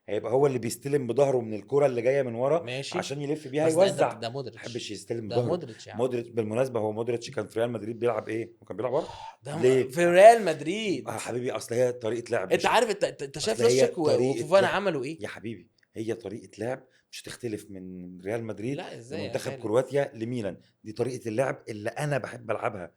هيبقى هو اللي بيستلم بظهره من الكرة اللي جايه من ورا ماشي عشان يلف بيها بس يوزع. ده ما مودريتش، يحبش يستلم ده بظهره. مودريتش يا عم. مودريتش بالمناسبه، هو مودريتش كان في ريال مدريد بيلعب ايه وكان بيلعب ورا. ده ليه؟ في ريال مدريد. يا حبيبي اصل هي طريقه لعب. انت عارف انت شايف أصل هي لوفتشيك طريقة وفوفانا لعب. عملوا ايه؟ يا حبيبي هي طريقه لعب مش هتختلف من ريال مدريد لا ازاي يا لمنتخب خالد؟ كرواتيا لميلان. دي طريقه اللعب اللي انا بحب العبها،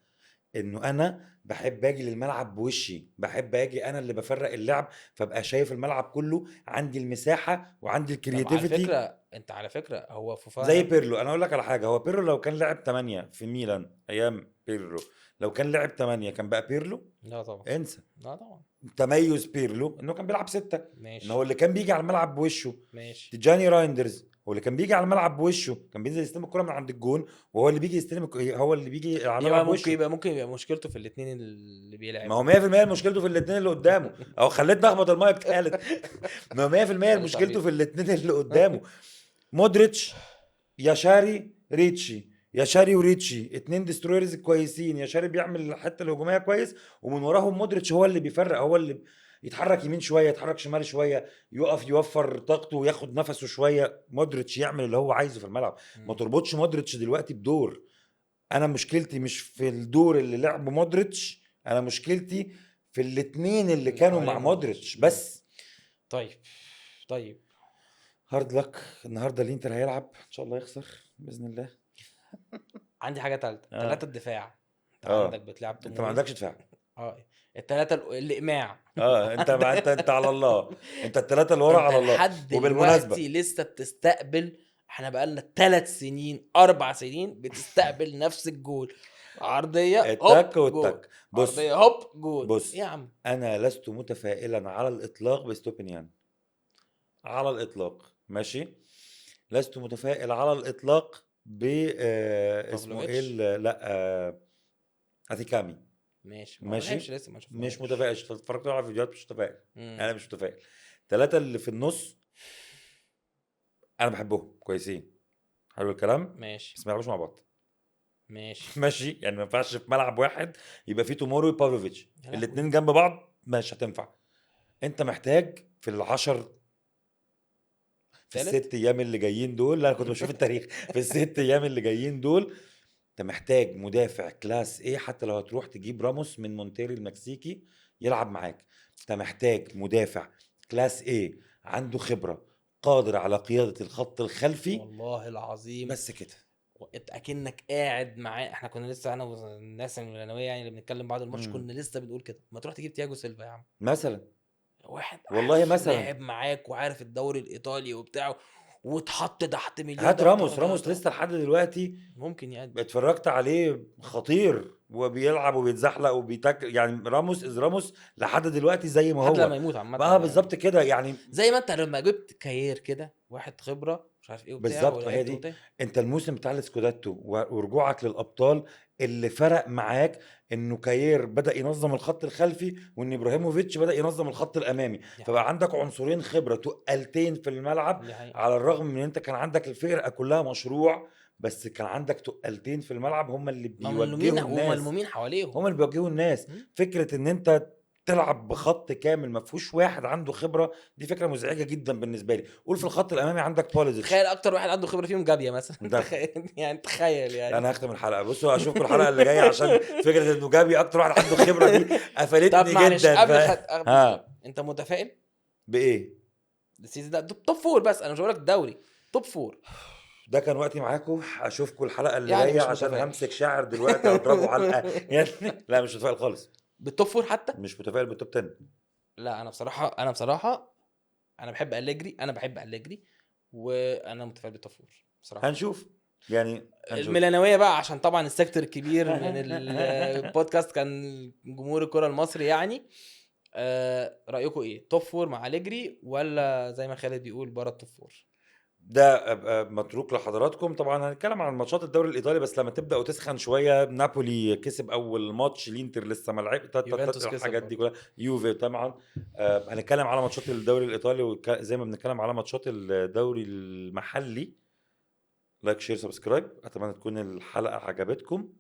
انه انا بحب اجي للملعب بوشي، بحب اجي انا اللي بفرق اللعب، فابقى شايف الملعب كله، عندي المساحه وعندي طب على الكرياتيفيتي. فكره انت على فكره هو فوفانا زي بيرلو. انا اقول لك على حاجه، هو بيرلو لو كان لعب 8 في ميلان ايام بيرلو، لو كان لعب 8 كان بقى بيرلو. لا طبعا انسى. لا طبعا تميز بيرلو انه كان بيلعب 6، ان ماشي هو اللي كان بيجي على الملعب بوشه. ماشي تيجاني رايندرز هو اللي كان بيجي على الملعب بوشه، كان بينزل يستلم الكره من عند الجون، وهو اللي بيجي يستلم هو اللي بيجي على الملعب يبقى بوشه. ممكن يبقى مشكلته في الاثنين اللي ما هو بيلعبوا. 100% مشكلته في الاثنين اللي قدامه، او خليتني اخبط المايه بتالت. ما هو 100% معلش مشكلته حبيبي. في الاثنين اللي قدامه. مودريتش، ياشاري، ريتشي. ياشاري وريتشي اتنين ديسترويرز كويسين. ياشاري بيعمل الحته الهجوميه كويس، ومن وراهم مودريتش هو اللي بيفرق، هو اللي يتحرك يمين شويه، يتحرك شمال شويه، يقف يوفر طاقته وياخد نفسه شويه. مودريتش يعمل اللي هو عايزه في الملعب. ما تربطش مودريتش دلوقتي بدور. انا مشكلتي مش في الدور اللي لعبه مودريتش، انا مشكلتي في الاتنين اللي اللي كانوا حوالين مع مودريتش. مودريتش بس. طيب هارد لك النهارده الانتر هيلعب ان شاء الله يخسر باذن الله. عندي حاجه ثالثه، آه. 3 الدفاع. انت آه. عندك بتلعب انت ما عندكش دفاع. الثلاثه الاقماع. انت ما انت على الله. انت الثلاثه اللي ورا على الله. لحد وبالمناسبه دلوقتي لسه بتستقبل، احنا بقالنا 3 سنين 4 سنين بتستقبل نفس الجول، عرضيه التك هوب جول، والتك. بص عرضيه هوب جول. بص إيه يا عم؟ انا لست متفائلا على الاطلاق بستوبينيان، على الاطلاق. ماشي، لست متفائل على الاطلاق ب اسمه ايه بافلوفيتش؟ لا اثيكامي. ماشي ماشي. لسه ما شفناش. مش متفائل. اتفرجت على فيديوهات مش متفائل. مم. انا مش متفائل. 3 اللي في النص انا بحبهم كويسين، حلو الكلام، ماشي بس ما يلعبوش مع بعض. ماشي ماشي، يعني ما ينفعش في ملعب واحد يبقى فيه تومورو وبافلوفيتش يا لهوي. الاثنين جنب بعض، مش هتنفع. انت محتاج في العشر، في تالت؟ ال6 ايام اللي جايين دول، لا انا كنت بشوف التاريخ، في ال6 ايام اللي جايين دول انت محتاج مدافع كلاس ايه. حتى لو هتروح تجيب راموس من مونتيري المكسيكي يلعب معاك، انت محتاج مدافع كلاس ايه عنده خبرة، قادر على قيادة الخط الخلفي. والله العظيم بس كده. اكنك قاعد معاه. احنا كنا لسه انا والناس الميلانويه يعني اللي بنتكلم بعد الماتش مم. كنا لسه بنقول كده، ما تروح تجيب تياجو سيلفا يا عم، مثلا واحد والله مثلا لاعب معاك وعارف الدوري الايطالي وبتاعه واتحط تحت مليون هات ضغط راموس. راموس لسه لحد دلوقتي ممكن يأدي. اتفرجت عليه خطير، وبيلعب وبيتزحلق يعني راموس راموس لحد دلوقتي زي ما لحد هو. لما يموت عامه اه بالظبط كده يعني. زي ما انت لما جبت كاير كده واحد خبره مش عارف ايه وبتاع بالظبط، ما هي ولعبته دي. وبتاع. انت الموسم بتاع السكوداتو ورجوعك للابطال اللي فرق معاك انه كاير بدا ينظم الخط الخلفي، وان ابراهيموفيتش بدا ينظم الخط الامامي، فبقى عندك عنصرين خبره تقلتين في الملعب. دي حقيقة. على الرغم من ان انت كان عندك الفرقه كلها مشروع، بس كان عندك تقلتين في الملعب هم اللي بيوجهوا الناس، ملمومين حواليهم. هم اللي بيوجهوا الناس. مم. فكره ان انت تلعب بخط كامل ما فيهوش واحد عنده خبره، دي فكره مزعجه جدا بالنسبه لي. قول في الخط الامامي عندك بوليزيتش. تخيل اكتر واحد عنده خبره فيهم جابيا مثلا. ده يعني تخيل يعني. انا هختم الحلقه. بصوا اشوفكم الحلقه اللي جايه، عشان فكره انه جابي اكتر واحد عنده خبره دي طب قفلتني معلش جدا. قبل ها انت متفائل بايه؟ السيزون ده توب فور؟ بس انا مش هقول لك الدوري، توب فور. ده كان وقتي معاكم، اشوفكم الحلقه اللي يعني جايه مش عشان متفائل. همسك شاعر دلوقتي اضربه علقه يعني. لا مش متفائل خالص، بالتوب فور حتى. مش متفائل بالتوب 10. لا انا بصراحه انا بحب أليجري وانا متفائل بالتوب فور بصراحه. هنشوف يعني، هنشوف. الميلانويه بقى عشان طبعا السيكتور الكبير من البودكاست كان جمهور الكره المصري يعني. رايكم ايه؟ توب فور مع أليجري ولا زي ما خالد بيقول بره التوب فور؟ ده متروك لحضراتكم. طبعا هنتكلم عن ماتشات الدوري الايطالي، بس لما تبدا وتسخن شويه. نابولي كسب اول ماتش، الانتر لسه ما لعب، يوفنتوس كسب الحاجات دي برضه. كلها، يوفي طبعا. هنتكلم على ماتشات الدوري الايطالي، وزي ما بنتكلم على ماتشات الدوري المحلي. لايك شير سبسكرايب. اتمنى تكون الحلقه عجبتكم.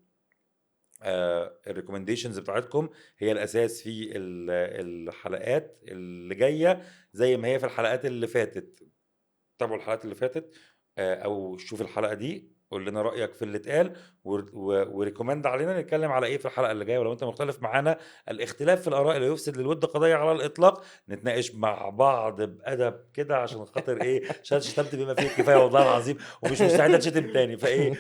الريكومنديشنز بتاعتكم هي الاساس في الحلقات اللي جايه، زي ما هي في الحلقات اللي فاتت. تابعوا الحلقات اللي فاتت، او شوف الحلقه دي، قول لنا رايك في اللي اتقال، وريكومند علينا نتكلم على ايه في الحلقه اللي جايه. ولو انت مختلف معانا، الاختلاف في الاراء لا يفسد للود قضيه على الاطلاق. نتناقش مع بعض بادب كده، عشان خاطر ايه؟ عشان شتمت بما فيه الكفايه والله العظيم، ومش مستعد اتشتم تاني. فايه،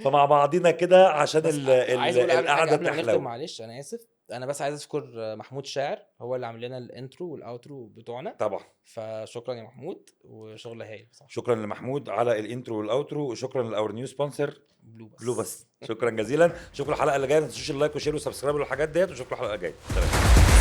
فمع بعضينا كده عشان بس عايز اقول قبل حاجه القعده قبل ما نختم، تحلو. معلش انا اسف، انا بس عايز اشكر محمود شاعر، هو اللي عامل لنا الانترو والاوترو بتوعنا، طبعا فشكرا يا محمود وشغل هايل بصراحه. شكرا لمحمود على الانترو والاوترو، وشكرا لاور نيو سبونسر بلو بس. شكرا جزيلا. شوفوا الحلقه اللي جايه، ما تنسوش اللايك وشير وسبسكرايب والحاجات ديت، وشوفوا الحلقه الجايه. سلام.